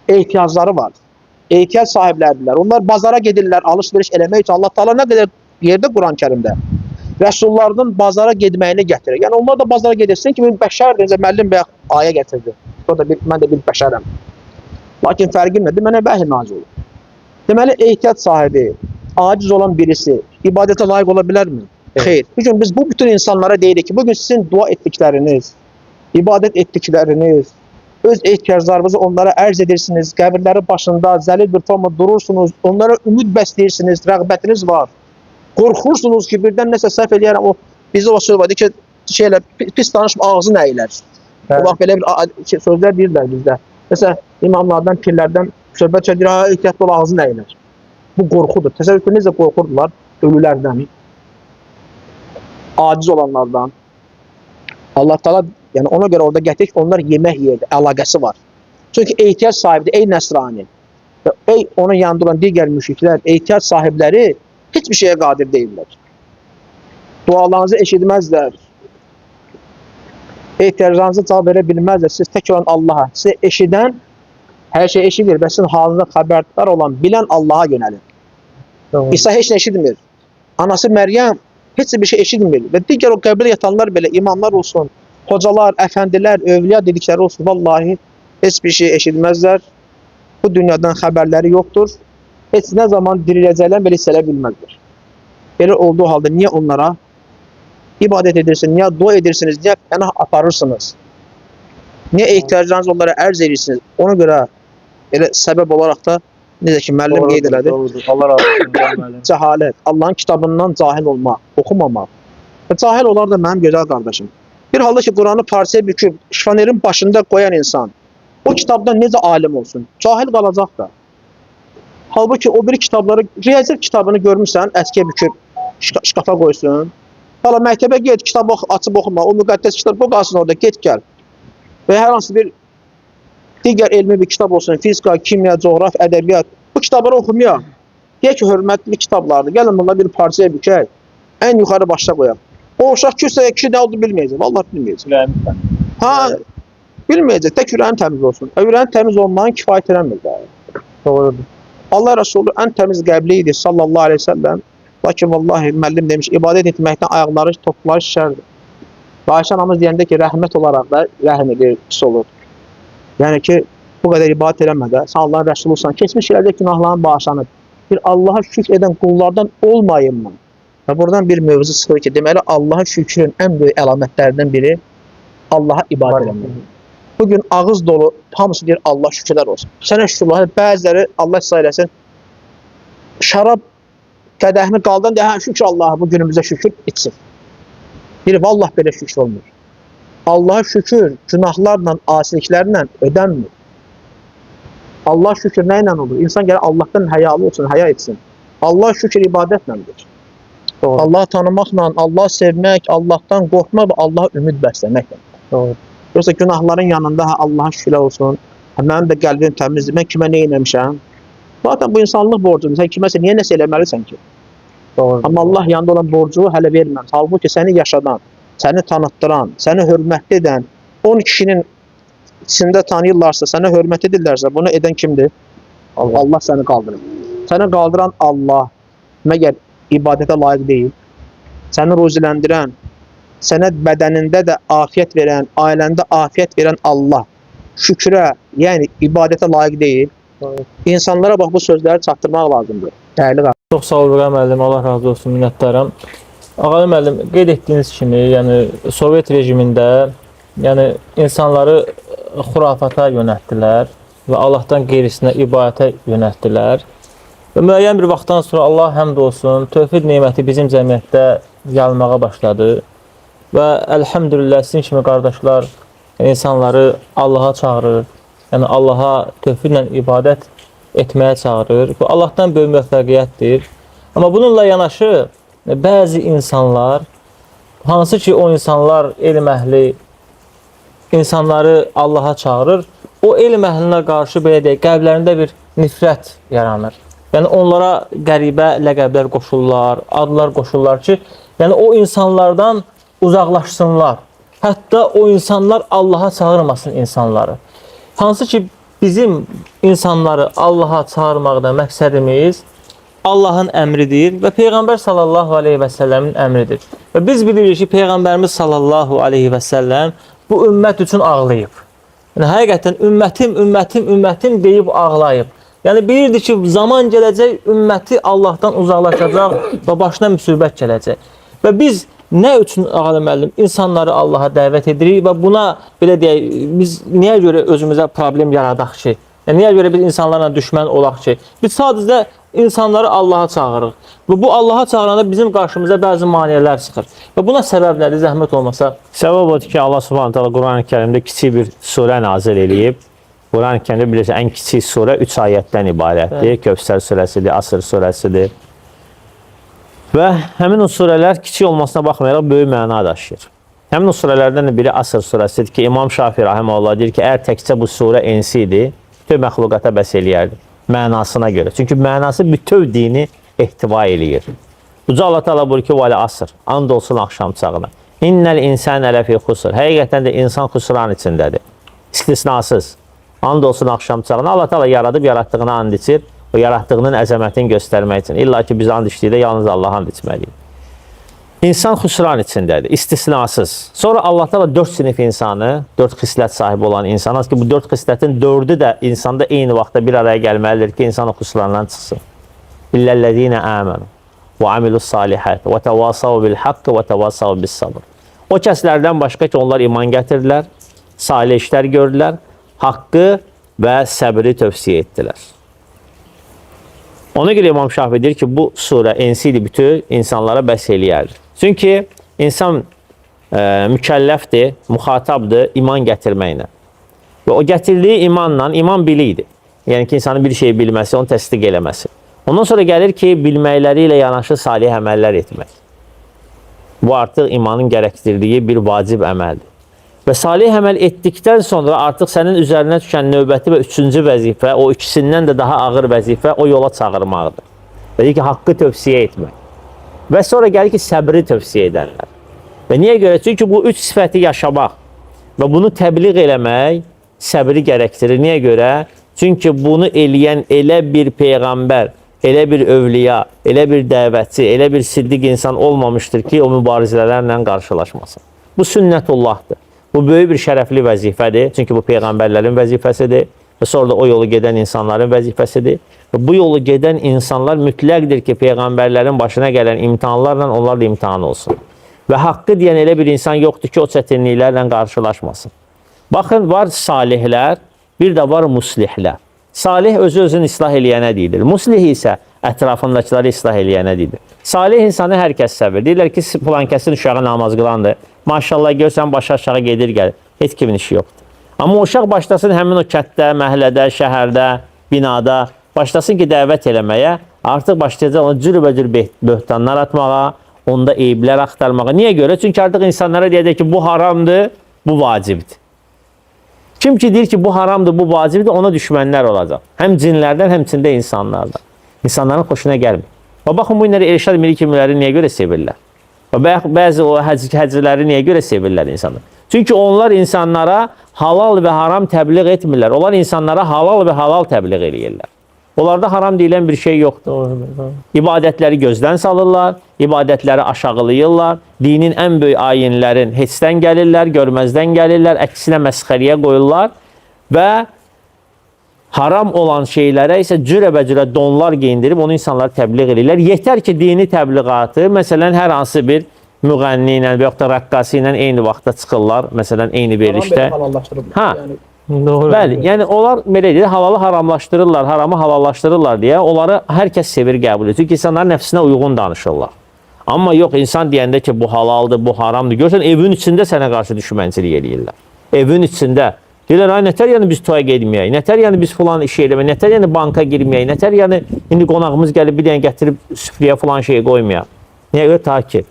ehtiyacları var. Ehtiyac sahiblərdirlər. Onlar bazara gedirlər, alış-veriş eləmək üçün. Allah Teala nə qədər yerdə Quran-Kərimdə rəsullarının bazara getməyini gətirir. Yəni onlar da bazara gedirsin ki, bəşərdir. Necə müəllim bayaq ayə gətirdi. Mən də bir bəşərəm. Lakin fərqi nədir? Mənə vəhy nazil olur. Deməli, ehtiyac sahibi, aciz olan birisi ibadətə layiq ola bilərmi? Evet. Xeyr. Bugün biz bu bütün insanlara deyirik ki, bugün sizin dua etdikləriniz, ibadət etdikləriniz, öz ehtiyaclarınızı onlara ərz edirsiniz, qəbirləri başında zəlil bir forma durursunuz, onlara ümid bəsləyirsiniz, rəğbətiniz var. Qorxursunuz ki, birdən nəsə səhv eləyərəm, o bizə o söz var, ki, şeylə, pis danışıb ağzı nəyilər. O vaxt belə bir sözlər deyirlər bizdə. Məsələn, imamlardan, pirlərdən söhbət çədir, ehtiyatlı ol, ağzı nəyilər. Bu qorxudur. Təsəvvür ki, necə qorxurdular ölülərdən, aciz olanlardan. Allah Teala, yəni ona görə orada gətirir ki, onlar yemək yerdir, əlaqəsi var. Çünki ehtiyac sahibidir, ey nəsrani və ey onun yanında olan digər müşriklər, ehtiyac sahibləri heç bir şeye qadir deyirlər. Dualarınızı eşitməzlər. Ehtiyaclarınızı cavab verə bilməzlər. Siz tək olan Allaha. Sizi eşidən hər şey eşidir və sizin halında xəbərdar olan, bilən Allaha yönəlir. Tamam. İsa heç nə eşitmir. Anası Məryəm heç bir şey eşitmir. Və digər o qəbirdə yatanlar belə, imamlar olsun, hocalar, əfəndilər, övliya dedikləri olsun, vallahi heç bir şey eşitməzlər. Bu dünyadan xəbərləri yoxdur. Heç nə zaman diriləcəklər belə hissə bilməzlər. Belə olduğu halda niyə onlara ibadət edirsiniz, niyə dua edirsiniz, niyə pənah aparırsınız? Niyə ehtiyaclarınız onlara ərz edirsiniz? Ona görə elə səbəb olaraq da necə ki müəllim qeyd elədi. Allah razı olsun. Cəhalət, Allahın kitabından cahil olmaq, oxumamaq. Və cahil olar da mənim gözəl qardaşım. Bir halda ki Quranı parçaya büküb şifanerin başında qoyan insan o kitabdan necə alim olsun? Cahil qalacaq da. Halbuki o bir kitabları, riyaziyyat kitabını görmüşsən, əskiyə büküb şkafa qoysun. Hala məktəbə get, kitab açıb oxuma, o müqəddəs kitab bu qalsın orada, get gəl. Və hər hansı bir digər elmi bir kitab olsun, fizika, kimya, coğrafiya, ədəbiyyat, bu kitabları oxumayaq. Deyək ki, hörmətli kitablardır. Gəlin bunlar bir parçaya bükək, ən yuxarı başda qoyaq. O uşaq kürsəyə kişi nə oldu bilməyəcək, vallahi bilməyəcək. Ha, bilməyəcək, tək ürəyin təmiz olsun. Ürəyin təmiz olmanın kifayət eləmir də. Doğrudur. Allah Resulü ən təmiz qəbli idi sallallahu aleyhi ve sellem. Lakin vallahi müəllim demiş, ibadət etməkdən ayaqları, topları şişərdir. Və Ayşə anamız deyəndə ki, rəhmət olaraq da rəhm edir, pis olur. Yəni ki, bu qədər ibadət eləmədə, sən Allahın Rəsulusan, keçmiş gələcək günahların bağışlanır. Bir Allaha şükür edən qullardan olmayın mı? Və buradan bir mövzu çıxır ki, deməli Allaha şükrün ən böyük əlamətlərindən biri Allaha ibadət eləmək. Bugün ağız dolu, hamısı deyir Allah şükürlər olsun. Sənə şükürlər, bəziləri Allah sayıləsin, şərab qədəhini qaldan deyir, hə şükür Allaha, bu günümüzə şükür içsin. Deyir, vallah belə şükür olmur. Allaha şükür günahlarla, asiliklərlə ödənmir. Allah şükür nə ilə olur? İnsan gəlir Allahdan həyalı olsun, həya etsin. Allah şükür ibadətləndir. Allah tanımaqla, Allah sevmək, Allahdan qorxmaq və Allah ümid bəsləməklə. Doğru. Yoxsa günahların yanında Allaha şükürlər olsun, mənim də qəlbim təmizdir, mən kimə nə eləmişəm? Zaten bu insanlıq borcudur, sən kiməsə niyə nəsə eləməlisən ki? Doğru. Amma Allah yanında olan borcu hələ verməz. Halbuki səni yaşadan, səni tanıtdıran, səni hörmətli edən, 10 kişinin içində tanıyırlarsa, sənə hörmət edirlərsə, bunu edən kimdir? Allah səni qaldırır. Səni qaldıran Allah, məgər ibadətə layiq deyil. Səni ruziləndirən, sənə bədənində də afiyyət verən, ailəndə afiyyət verən Allah şükrə, yəni ibadətə layiq deyil. İnsanlara bax bu sözləri çatdırmaq lazımdır. Dəyərli qardaşlar. Çox sağ ol Vəqar müəllim, Allah razı olsun, minnətdaram. Ağalı müəllim, qeyd etdiyiniz kimi, yəni Sovet rejimində yəni insanları xurafata yönəltdilər və Allahdan qeyrisinə ibadətə yönəltdilər. Və müəyyən bir vaxtdan sonra Allah həmd olsun, tövhid neməti bizim cəmiyyətdə yayılmağa başladı. Və əlhəmdülillah sizin kimi qardaşlar insanları Allaha çağırır, yəni Allaha tövhidlə ibadət etməyə çağırır. Bu Allahdan böyük müvəffəqiyyətdir. Amma bununla yanaşı bəzi insanlar, hansı ki o insanlar elm əhli insanları Allaha çağırır, o elm əhlinə qarşı belə deyək, qəlblərində bir nifrət yaranır. Yəni onlara qəribə ləqəblər qoşurlar, adlar qoşurlar ki, yəni o insanlardan uzaqlaşsınlar. Hətta o insanlar Allaha çağırmasın insanları. Hansı ki bizim insanları Allaha çağırmaqda məqsədimiz Allahın əmridir və Peyğəmbər sallallahu aleyhi və səlləmin əmridir. Və biz bilirik ki, Peyğəmbərimiz sallallahu aleyhi və səlləm bu ümmət üçün ağlayıb. Yəni, həqiqətən ümmətim deyib ağlayıb. Yəni, bilirdi ki, zaman gələcək, ümməti Allahdan uzaqlaşacaq və başına müsibət gələcək. Və biz nə üçün, Ağalı müəllim, insanları Allaha dəvət edirik və buna, belə deyək, biz niyə görə özümüzə problem yaradaq ki? Yəni, niyə görə biz insanlarla düşmən olaq ki? Biz sadəcə insanları Allaha çağırırıq. Və bu Allaha çağıranda bizim qarşımıza bəzi maneələr çıxır. Və buna səbəb nədir, zəhmət olmasa? Səbəb odur ki, Allah Subhanahu taala Quran-ı Kərimdə kiçik bir surə nazil eləyib. Quran-ı Kərimdə bilirsiniz, ən kiçik surə 3 ayətdən ibarətdir. Kövsər surəsidir, Asr surəsidir. Və həmin o surələr kiçik olmasına baxmayaraq böyük məna daşıyır. Həmin o surələrdən biri Asr surəsidir ki, İmam Şafii rahimehullah deyir ki, əgər təkcə bu surə ensi idi, bütün məxluqata bəs eləyərdi mənasına görə. Çünki mənası bütöv dini ehtiva eləyir. Uca Allah Teala buyurur ki, "Vəl asr", and olsun axşam çağına. "İnnel insane lefi xusr", həqiqətən də insan xüsran içindədir. İstisnasız. And olsun axşam çağına. Allah Teala yaradıb yaratdığına and içir. O yaratdığının əzəmətini göstərmək üçün. İlla ki, biz and içdikdə yalnız Allaha and içməliyik. İnsan xüsran içindədir, istisnasız. Sonra Allah Teala 4 sinif insanı, 4 xislət sahibi olan insanı, ki bu 4 xislətin 4'ü də insanda eyni vaxtda bir araya gəlməlidir ki, insan o xüsrandan çıxsın. İllellezine amenu və amilus salihat və təvasav bil haqq və təvasav bis sabr. O kəslərdən başqa ki, onlar iman gətirdilər, salih işlər gördülər, haqqı və səbri tövsiyə etdilər. Ona görə İmam Şafii deyir ki, bu surə ensidir, bütün insanlara bəs eləyərdir. Çünki insan mükəlləfdir, müxatabdır iman gətirməklə. Və o gətirdiyi imanla, iman bilidir. Yəni ki, insanın bir şeyi bilməsi, onu təsdiq eləməsi. Ondan sonra gəlir ki, bilməkləri ilə yanaşı salih əməllər etmək. Bu artıq imanın gərəkdirdiyi bir vacib əməldir. Və salih əməl etdikdən sonra artıq sənin üzərinə düşən növbəti və üçüncü vəzifə, o ikisindən də daha ağır vəzifə o yola çağırmaqdır. Və deyir ki, haqqı tövsiyə etmək. Və sonra gəlir ki, səbri tövsiyə edənlər. Və niyə görə? Çünki bu üç sifəti yaşamaq və bunu təbliğ eləmək səbri gərəktirir. Niyə görə? Çünki bunu eləyən elə bir peyğəmbər, elə bir övliya, elə bir dəvətçi, elə bir siddiq insan olmamışdır ki, o mübarizələrlə qarşılaşmasın. Bu sünnətullahdır. Bu böyük bir şərəfli vəzifədir. Çünki bu peyğəmbərlərin vəzifəsidir. Və sonra da o yolu gedən insanların vəzifəsidir. Və bu yolu gedən insanlar mütləqdir ki, peyğəmbərlərin başına gələn imtahanlarla onlar da imtihan olsun. Və haqqı deyən elə bir insan yoxdur ki, o çətinliklərlə qarşılaşmasın. Baxın, var salihlər, bir də var muslihlər. Salih özü-özünü islah eləyənə deyilir. Muslih isə ətrafındakiləri islah eləyənə deyilir. Salih insanı hər kəs sevir. Deyirlər ki, filan kəsin uşağı namaz qılandır. Maşallah görsən başı aşağı gedir, gəlir. Heç kimin işi yoxdur. Amma uşaq başlasın həmin o kətdə, məhəllədə, şəhərdə, binada, başlasın ki, dəvət eləməyə, artıq başlayacaq ona cürbəcür böhtanlar atmağa, onda eyblər axtarmağa. Niyə görə? Çünki artıq insanlara deyəcək ki, bu haramdır, bu vacibdir. Kim ki deyir ki, bu haramdır, bu vacibdir, ona düşmənlər olacaq. Həm cinlərdən, həmçində insanlardan. İnsanların xoşuna gəlmir. Və baxın, bu günləri Elşad Miri kimiləri niyə görə sevirlər? Və bəzi o həcciləri niyə görə sevirlər insanlar? Çünki onlar insanlara halal və haram təbliğ etmirlər. Onlar insanlara halal və halal təbliğ eləyirlər. Onlarda haram deyilən bir şey yoxdur. İbadətləri gözdən salırlar, ibadətləri aşağılayırlar, dinin ən böyük ayinlərin heçdən gəlirlər, görməzdən gəlirlər, əksinə məsxəriyə qoyurlar və haram olan şeylərə isə cürəbəcürə donlar geyindirib onu insanlara təbliğ edirlər. Yetər ki, dini təbliğatı, məsələn, hər hansı bir müğənni ilə və yaxud da rəqqası ilə eyni vaxtda çıxırlar, məsələn, eyni verilişdə. Ha, bəli, yəni onlar belə deyir, halalı haramlaşdırırlar, haramı halallaşdırırlar deyə onları hər kəs sevir, qəbul edir. Çünki insanlar nəfsinə uyğun danışırlar. Amma yox, insan deyəndə ki, bu halaldır, bu haramdır. Görsən, evin içində sənə qarşı düşmənçilik eləyirlər. Evin içində. Deyirlər, ay, nətər yəni biz toya gedməyək, nətər yəni biz filan işi eləməyək, nətər yəni banka girməyək, nətər yəni indi qonağımız gəlib bir dənə gətirib süfrəyə filan şeyi qoymayaq. Niyə görə? Ta ki,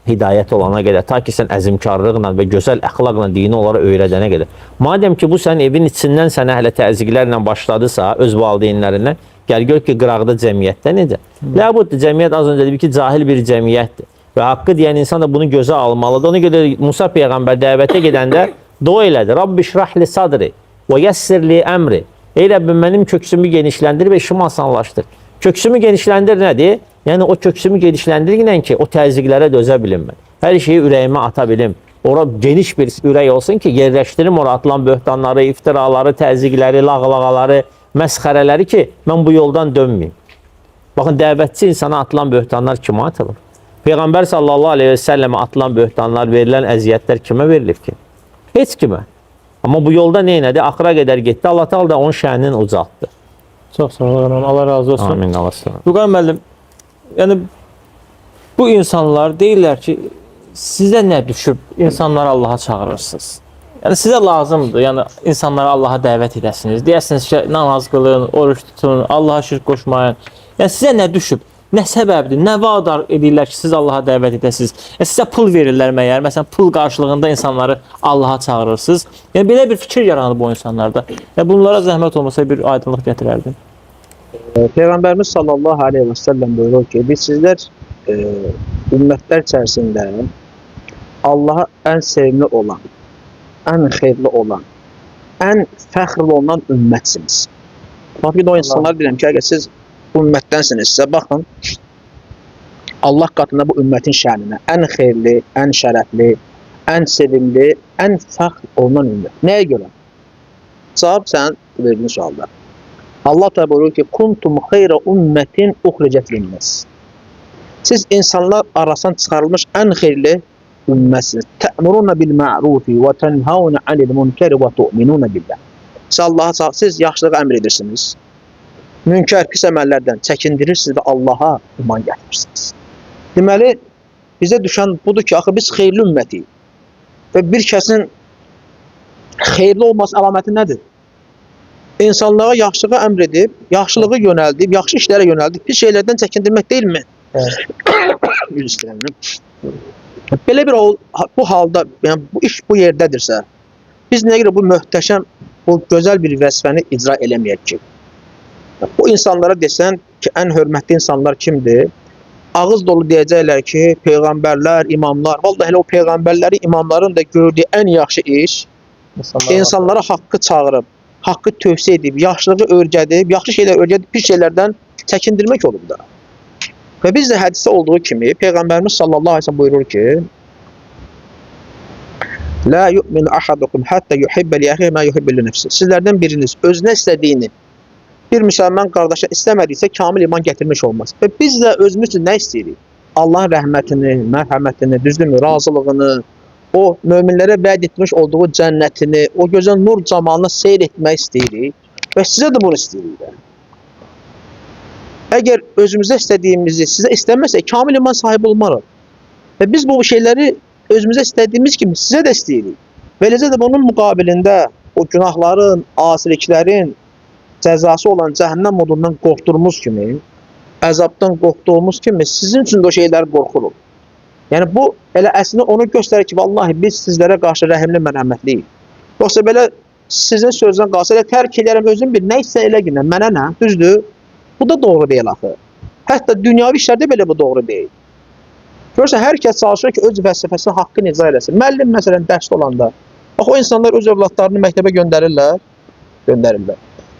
hidayət olana qədər, ta ki sən əzimkarlıqla və gözəl əxlaqla dini onlara öyrədənə qədər. Madəm ki, bu sənin evin içindən sənə hələ təzyiqlərlə başladısa, öz valideynlərindən, gəl gör ki, qıraqda cəmiyyətdə necə? Ləbuddur, cəmiyyət az öncə dedi ki, cahil bir cəmiyyətdir. Və haqqı deyən insan da bunu gözə almalıdır. Ona görə Musa Peyğəmbər dəvətə gedəndə dua elədi. Rabbi şrahli sadri və yəssirli əmri. Ey Rəbbim, mənim köksümü genişləndir və işimi asanlaşdır. Köksümü genişləndir nədir? Yəni o köksümü genişləndirlə ki, o təzyiqlərə dözə bilim mən. Hər şeyi ürəyimə ata bilim. Ora geniş bir ürək olsun ki, yerləşdirim ora atılan böhtanları, iftiraları, təzyiqləri, lağlağaları, məsxərələri ki, mən bu yoldan dönməyim. Baxın, dəvətçi insana atılan böhtanlar kimə atılır? Peyğəmbər sallallahu aleyhi və səlləmə atılan böhtanlar, verilən əziyyətlər kimə verilir ki? Heç kimə. Amma bu yolda neynədir? Axıra qədər getdi. Allah Teala da onun şənini ucaltdı. Çox sağ olun. Allah razı olsun. Amin. Allah sağ olun. Vüqar müəllim, yəni bu insanlar deyirlər ki, sizə nə düşüb insanları Allaha çağırırsınız? Yəni sizə lazımdır, yəni insanları Allaha dəvət edəsiniz. Deyəsiniz ki, namaz qılın, oruç tutun, Allaha şirk qoşmayın. Yəni sizə nə düşüb? Nə səbəbdir? Nə vadar edirlər ki, siz Allaha dəvət edəsiniz? Sizə pul verirlər məyər? Məsələn, pul qarşılığında insanları Allaha çağırırsınız. Yəni belə bir fikir yaranır bu insanlarda. Bunlara zəhmət olmasa bir aydınlıq gətirərdim. Peyğəmbərimiz sallallahu aleyhi və səlləm buyurur ki, biz sizlər ümmətlər içərisində Allaha ən sevimli olan, ən xeyirli olan, ən fəxrli olan ümmətsiniz. Bax, bir də o insanlar deyirəm ki, əgər siz bu ümmətdənsinizsə, baxın, Allah qatında bu ümmətin şəninə ən xeyirli, ən şərəfli, ən sevimli, ən fəxr olunan ümmət. Nəyə görə? Cavab sən verdiyin sualda. Allah da buyurur ki, kuntum xeyrə ümmətin uxricət linnas. Siz insanlar arasından çıxarılmış ən xeyirli ümmətsiniz. Tə'muruna bil ma'rufi və tənhauna anil munkari və tu'minuna billah. Siz yaxşılığı əmr edirsiniz. Münkər pis əməllərdən çəkindirirsiniz və Allaha iman gətirirsiniz. Deməli, bizə düşən budur ki, axı biz xeyirli ümmətiyik. Və bir kəsin xeyirli olması əlaməti nədir? İnsanlığa yaxşılığı əmr edib, yaxşılığı yönəldib, yaxşı işlərə yönəldib, pis şeylərdən çəkindirmək deyilmi? Yüz istəyirəm. Belə bir bu halda, yəni bu iş bu yerdədirsə, biz nə görə bu möhtəşəm, bu gözəl bir vəzifəni icra eləməyək ki? Bu insanlara desən ki, ən hörmətli insanlar kimdir? Ağız dolu deyəcəklər ki, peyğəmbərlər, imamlar. Vallahi elə o peyğəmbərləri, imamların da gördüyü ən yaxşı iş insanlara haqqı çağırıb, haqqı tövsiyə edib, yaxşılığı öyrədib, yaxşı şeylər öyrədib, pis şeylərdən çəkindirmək olub da. Və biz də hədisdə olduğu kimi Peyğəmbərimiz sallallahu aleyhi ve sellem buyurur ki: "La yu'minu ahadukum hatta yuhibbe li ahihi ma yuhibbu li nefsihi." Sizlərdən biriniz özünə istədiyini bir müsəlman qardaşa istəmədiysə kamil iman gətirmiş olmaz. Və biz də özümüz üçün nə istəyirik? Allahın rəhmətini, mərhəmətini, düzdürmü, razılığını, o möminlərə vəd etmiş olduğu cənnətini, o gözəl nur camalını seyr etmək istəyirik və sizə də bunu istəyirik. Əgər özümüzdə istədiyimizi sizə istəməsək, kamil iman sahibi olmarıq. Və biz bu şeyləri özümüzdə istədiyimiz kimi sizə də istəyirik. Və eləcə də bunun müqabilində o günahların, asiliklərin cəzası olan cəhənnəm odundan qorxduğumuz kimi, əzabdan qorxduğumuz kimi sizin üçün də o şeyləri qorxuruq. Yəni bu elə əslində onu göstərir ki, vallahi biz sizlərə qarşı rəhimli, mərhəmətliyik. Yoxsa belə sizin sözdən qalsa elə tərk edərəm özüm bir nə isə elə günə, mənə nə, düzdür? Bu da doğru deyil axı. Hətta dünyavi işlərdə belə bu doğru deyil. Görürsən, hər kəs çalışır ki, öz vəzifəsini haqqını icra eləsin. Müəllim məsələn dərsdə olanda, bax o insanlar öz övladlarını məktəbə göndərirlər.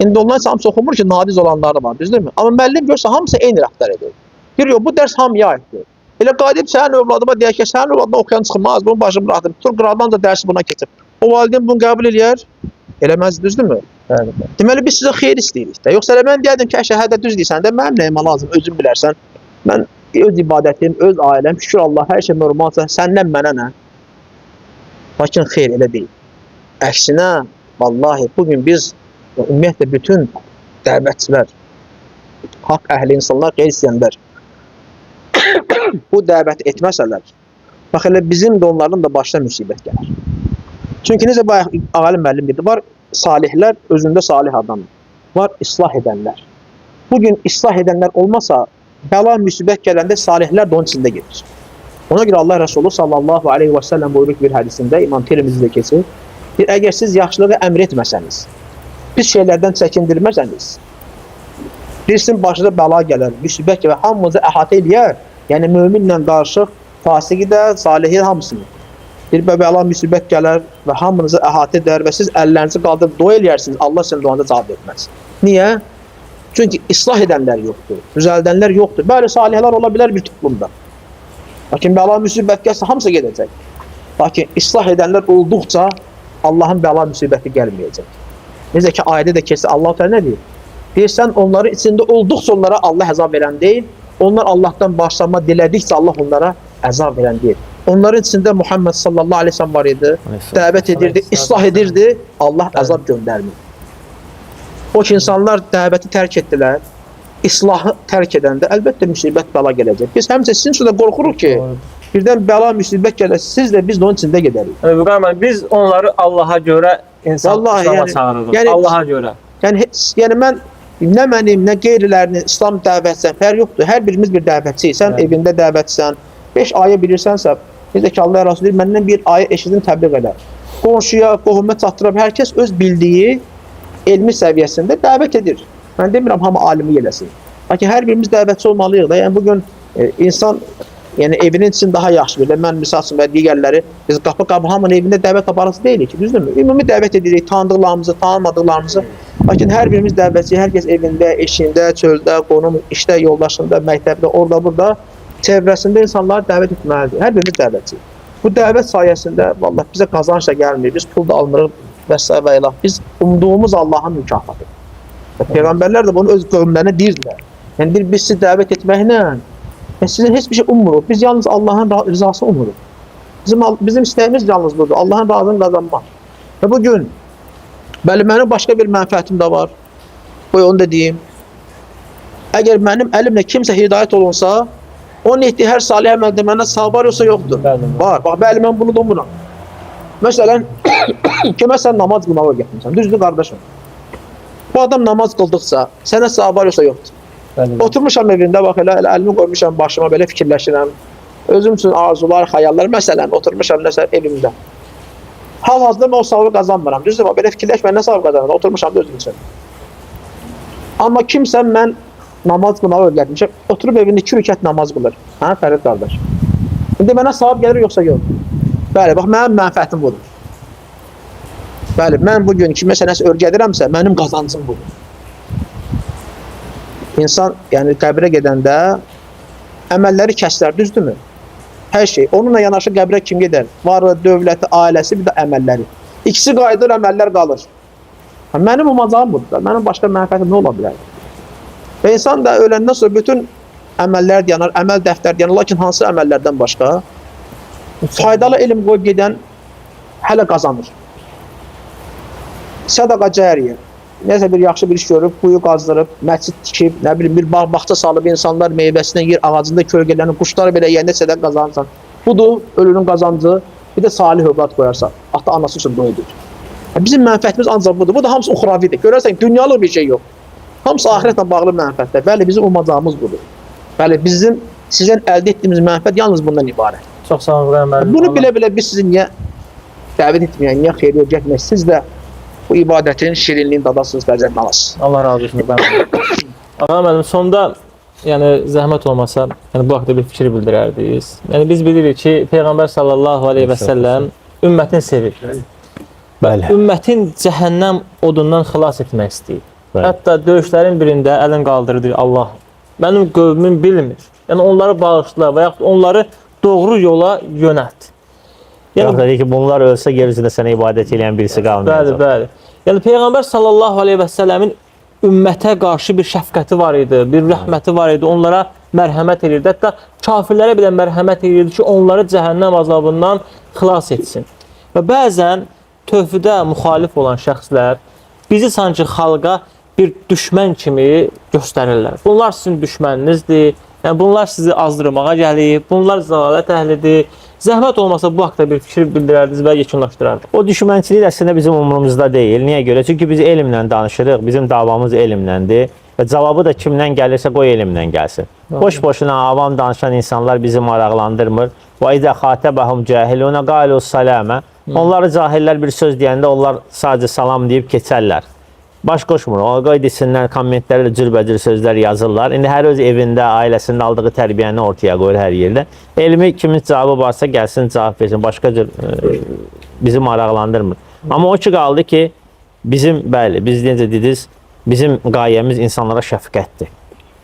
İndi onlar hamısı oxumur ki, nadiz olanları var, düzdürmü? Amma müəllim görsə hamısı eyni rəftar edir. Deyir, yox, bu dərs hamıya aiddir. Elə qayıdıb sənin övladıma deyək ki, sənin övladına oxuyan çıxmaz, bunun başını bıraxdım. Tur qıradan da dərsi buna keçir. O valideyn bunu qəbul eləyər, eləməz, düzdürmü? Deməli, biz sizə xeyir istəyirik də. Yoxsa elə mən deyədim ki, şəhədə düz deyirsən də, mənim nəyimə lazım, özün bilərsən. Mən öz ibadətim, öz ailəm, şükür Allah, hər şey normalsa, səndən mənə nə? Lakin xeyr, elə deyil. Əksinə, vallahi, bugün biz, ümumiyyətlə, bütün dəvətçilər, haqq əhli insanlar, qeyr istəyənlər, bu dəvət etməsələr, bax elə bizim də onların da başına müsibət gəlir. Çünki necə bayaq ağalı müəllim dedi, var salihlər, özündə salih adam, var islah edənlər. Bugün islah edənlər olmasa, bəla müsibət gələndə salihlər də onun içində gedir. Ona görə Allah Resulü sallallahu aleyhi ve sellem buyurur ki, bir hədisində, İmam Tirmizdə keçir, əgər siz yaxşılığı əmr etməsəniz, pis şeylərdən çəkindirməsəniz, birisinin başına bəla gələr, müsibət gələr, hamımızı əhatə eləyər, yəni möminlə qarışıq, fasiqi də, salihi hamısını. Bir bəla müsibət gələr və hamınızı əhatə edər və siz əllərinizi qaldırıb dua eləyərsiniz, Allah sizin duanıza cavab etməz. Niyə? Çünki islah edənlər yoxdur, düzəldənlər yoxdur. Bəli, salihlər ola bilər bir toplumda. Lakin bəla müsibət gəlsə, hamısı gedəcək. Lakin islah edənlər olduqca Allahın bəla müsibəti gəlməyəcək. Necə ki, ayədə də keçsə, Allah təala nə deyir? Deyirsən, onların içində olduqca onlara Allah əzab verən deyil, onlar Allahdan bağışlanma dilədikcə Allah onlara əzab verən deyil. Onların içində Muhammed sallallahu aleyhi ve sellem var idi, dəvət edirdi, islah edirdi, Allah əzab göndərmir. O ki, insanlar dəvəti tərk etdilər, islahı tərk edəndə əlbəttə müsibət bəla gələcək. Biz həmçə sizin üçün də qorxuruq ki, birdən bəla müsibət gələr, siz də biz də onun içində gedərik. Biz onları Allaha görə İslama çağırırıq, yəni, Allaha görə. Yəni mən nə mənim, nə qeyrilərinin İslam dəvətsən, fərq yoxdur. Hər birimiz bir dəvətçiyik. Sən evində dəvətsən, 5 ayə bilirsənsə, necə ki Allah Rəsulü deyir, məndən bir ayə eşidin təbliğ edər. Qonşuya, qohuma çatdırıb, hər kəs öz bildiyi elmi səviyyəsində dəvət edir. Mən demirəm, hamı alimi eləsin. Lakin hər birimiz dəvətçi olmalıyıq da. Yəni bugün insan evinin için daha yaxşı bilir. Mən misal üçün və digərləri biz qapı hamının evində dəvət aparası deyilik ki, düzdürmü? Ümumi dəvət edirik, tanıdıqlarımızı, tanımadıqlarımızı. Lakin hər birimiz dəvətçi, hər kəs evində, eşində, çöldə, qonum, işdə, yoldaşında, məktəbdə, orada, burada, çevrəsində insanları dəvət etməlidir. Hər birimiz dəvətçi. Bu dəvət sayəsində vallahi bizə qazanç da gəlmir, biz pul da almırıq və s. və ilə. Biz umduğumuz Allahın mükafatı. Peyğəmbərlər də bunu öz qövmlərinə deyirdilər. Yəni biz sizi dəvət etməklə sizin heç bir şey ummuruq. Biz yalnız Allahın rızası umuruq. Bizim istəyimiz yalnız budur. Allahın razını qazanmaq. Və bugün bəli, mənim başqa bir mənfəətim də var. Bu onu da deyim. Əgər mənim əlimlə kimsə hidayət olunsa, onun etdiyi hər salih əməldə məndən savab var yoxsa yoxdur? Var. Bax, bəli, mən bunu da umuram. Məsələn, kimə sən namaz qılmağa getmirsən? Düzdür, qardaşım. Bu adam namaz qıldıqsa, sənə savab var yoxsa yoxdur? Oturmuşam evində, bax elə əlimi qoymuşam başıma, belə fikirləşirəm. Özüm üçün arzular, xəyallar, məsələn, oturmuşam nəsə elimdə. Hal-hazırda mən o savabı qazanmıram. Düzdür, belə fikirləşmə, nə savabı qazanıram? Oturmuşam da özüm üçün. Amma kimsə mən namaz qılmağı öyrətmişəm, oturub evində 2 rükət namaz qılır. Hə, Fərid qardaş. İndi mənə savab gəlir, yoxsa yox? Bəli, bax, mənim mənfəətim budur. Bəli, mən bugün kiməsə nəsə öyrədirəmsə, mənim qazancım budur. İnsan, yəni qəbrə gedəndə əməlləri kəslər, düzdürmü? Hər şey. Onunla yanaşı qəbrə kim gedər? Varı, dövləti, ailəsi, bir də əməlləri. İkisi qayıdır, əməllər qalır. Mənim umacağım budur. Mənim başqa mənfəətim nə ola bilər? Və insan da öləndən sonra bütün əməllər yanar, əməl dəftər yanar. Lakin hansı əməllərdən başqa? Faydalı elm qoyub gedən hələ qazanır. Sədaqə cəriyə. Nəsə bir yaxşı bir iş görüb, quyu qazdırıb, məscid tikib, nə bilim bir bağ-bağça salıb, insanlar meyvəsindən yer, ağacında kölgələrini, quşları belə yeyəndə sədaq qazanırsan. Budur, ölünün qazancı, bir də salih övlad qoyarsan. Ata anası üçün böyüdür. Bizim mənfəətimiz ancaq budur. Bu da hamısı uxravidir. Görərsən, dünyalıq bir şey yox. Hamısı ahirətlə bağlı mənfəətlər. Bəli, bizim umacağımız budur. Bəli, bizim sizdən əldə etdiyimiz mənfəət yalnız bundan ibarət. Çox sağ olun, müəllim. Bunu bilə-bilə biz sizin niyə dəvət etməyən, niyə xeyriyə getmək, siz də bu ibadətin şirinliyini dadasınız, bəzəklə alasınız. Allah razı olsun. Ağa müəllim, sonda yəni zəhmət olmasa, yəni bu haqda bir fikir bildirərdiniz. Yəni biz bilirik ki, Peyğəmbər sallallahu aleyhi və səlləm ümmətin sevir. Bəli. Ümmətin cəhənnəm odundan xilas etmək istəyir. Bəli. Hətta döyüşlərin birində əlin qaldırır, Allah, mənim qövmüm bilmir. Yəni onları bağışla və yaxud onları doğru yola yönəlt. Yəni deyir ki, bunlar ölsə yeryüzündə sənə ibadət edən birisi qalmayacaq. Bəli. Yəni Peyğəmbər sallallahu aleyhi və səlləmin ümmətə qarşı bir şəfqəti var idi, bir rəhməti var idi, onlara mərhəmət edirdi. Hətta kafirlərə belə mərhəmət edirdi ki, onları cəhənnəm azabından xilas etsin. Və bəzən tövhüdə müxalif olan şəxslər bizi sanki xalqa bir düşmən kimi göstərirlər. Bunlar sizin düşməninizdir, yəni bunlar sizi azdırmağa gəlib, bunlar zəlalət əhlidir. Zəhmət olmasa bu haqda bir fikir bildirərdiniz və yekunlaşdırardıq. O düşmənçilik əslində bizim umurumuzda deyil. Niyə görə? Çünki biz elmlə danışırıq, bizim davamız elmləndir və cavabı da kimdən gəlirsə qoy elmlə gəlsin. Boş-boşuna avam danışan insanlar bizi maraqlandırmır. Və izə xatəbəhum cahiluna qalu salamə. Onları cahillər bir söz deyəndə onlar sadəcə salam deyib keçərlər. Baş qoşmur. O qoy desinlər, kommentlərdə cürbəcür sözlər yazırlar. İndi hər öz evində, ailəsində aldığı tərbiyəni ortaya qoyur hər yerdə. Elmi kimin cavabı varsa gəlsin, cavab versin. Başqa cür bizi maraqlandırmır. Amma o ki qaldı ki, bizim, bəli, biz necə dediniz, bizim qayəmiz insanlara şəfqətdir.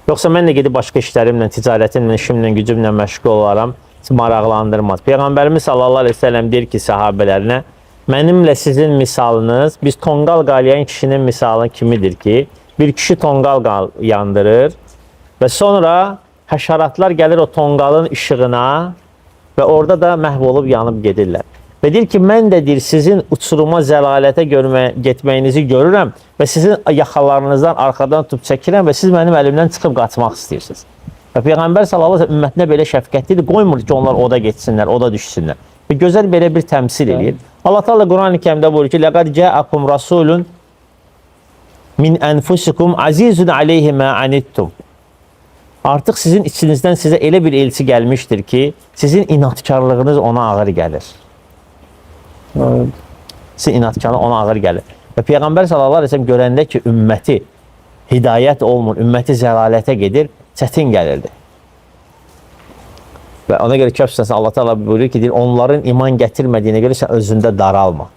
Yoxsa mən də gedib başqa işlərimlə, ticarətimlə, işimlə, gücümlə məşğul olaram, maraqlandırmaz. Peyğəmbərimiz sallallahu aleyhi ve sellem deyir ki, sahabələrinə, mənimlə sizin misalınız, biz tonqal qalayan kişinin misalı kimidir ki, bir kişi tonqal yandırır və sonra həşəratlar gəlir o tonqalın işığına və orada da məhv olub yanıb gedirlər. Və deyir ki, mən də deyir, sizin uçuruma, zəlalətə getməyinizi görürəm və sizin yaxalarınızdan arxadan tutub çəkirəm və siz mənim əlimdən çıxıb qaçmaq istəyirsiniz. Və Peyğəmbər sallallahu əleyhi və səlləm ümmətinə belə şəfqətlidir, qoymur ki, onlar oda getsinlər, oda düşsünlər. Və gözəl belə bir təmsil edir. Allah Teala Quran-ı Kərimdə buyurur ki, "Laqad ja'akum rasulun min anfusikum azizun alayhi ma anittum." Artıq sizin içinizdən sizə elə bir elçi gəlmişdir ki, sizin inatkarlığınız ona ağır gəlir. Sizin inatkarlığınız ona ağır gəlir. Və Peyğəmbər sallallahu əleyhi və səlləm görəndə ki, ümməti hidayət olmur, ümməti zəlalətə gedir, çətin gəlirdi. Və ona görə Kəf Allah Teala buyurur ki, deyir, onların iman gətirmədiyinə görə sən özündə daralma.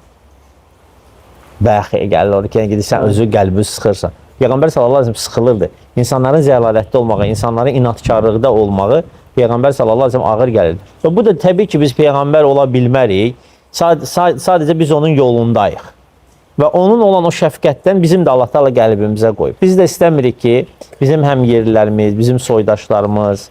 Bəxi gəlir ki, sən özü qəlbi sıxırsan. Peyğəmbər sallallahu əleyhi və səlləm sıxılırdı. İnsanların zəlalətdə olmağı, insanların inatkarlıqda olmağı Peyğəmbər sallallahu əleyhi və səlləm ağır gəlirdi. Və bu da təbii ki, biz peyğəmbər ola bilmərik. Sadəcə biz onun yolundayıq. Və onun olan o şəfqətdən bizim də Allah Teala qəlbimizə qoyub. Biz də istəmirik ki, bizim həmyerlilərimiz, bizim soydaşlarımız,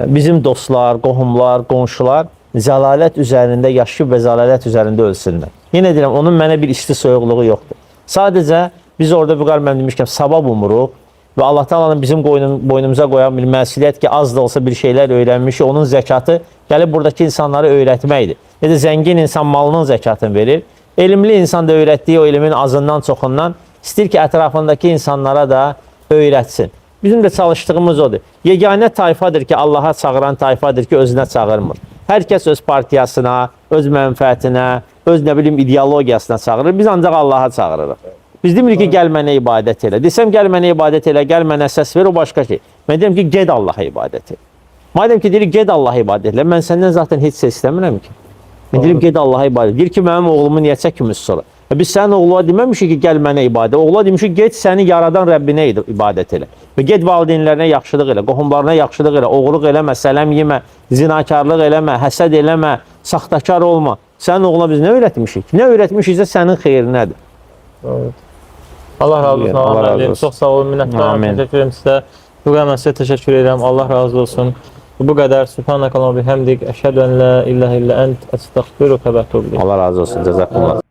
bizim dostlar, qohumlar, qonşular zəlalət üzərində yaşayıb və zəlalət üzərində ölsünlər. Yenə deyirəm, onun mənə bir isti soyuqluğu yoxdur. Sadəcə biz orada bu qədər mən demişkən savab umuruq və Allah Teala'nın bizim boynumuza qoyan bir məsuliyyət ki, az da olsa bir şeylər öyrənmişik, onun zəkatı gəlib buradakı insanları öyrətməkdir. Necə zəngin insan malının zəkatını verir, elmli insan da öyrətdiyi o elmin azından çoxundan istəyir ki, ətrafındakı insanlara da öyrətsin. Bizim də çalışdığımız odur. Yeganə tayfadır ki, Allaha çağıran tayfadır ki, özünə çağırmır. Hər kəs öz partiyasına, öz mənfəətinə, öz nə bilim ideologiyasına çağırır. Biz ancaq Allaha çağırırıq. Biz demirik ki, gəl mənə ibadət elə. Desəm, gəl mənə ibadət elə, gəl mənə səs ver, o başqa şey. Mən deyirəm ki, ged Allaha ibadət elə. Madem ki, deyir, ged Allaha ibadət elə, mən səndən zaten heç şey istəmirəm ki. Mən deyirəm, ged Allaha ibadət. Deyir ki, mənim oğlumu niyə çəkimiz sonra? Biz sənin oğluna deməmişik ki, gəl mənə ibadət. Oğluna demişik, get səni yaradan Rəbbinə ibadət elə. Və get valideynlərinə yaxşılıq elə, qohumlarına yaxşılıq elə, oğurluq eləmə, sələm yemə, zinakarlıq eləmə, həsəd eləmə, saxtakar olma. Sənin oğluna biz nə öyrətmişik? Nə öyrətmişiksə sənin xeyrinədir. Allah razı olsun. Allah razı olsun. Çox sağ olun, minnətdarım. Təşəkkür edirəm sizə. Bu qədər mən sizə təşəkkür edirəm. Allah razı olsun. Bu qədər. Subhanakallahumma bihamdik. Əşhədü en la ilahe illa ent. Estağfiruke və etûbü ileyk. Allah razı olsun. Cəzakallah.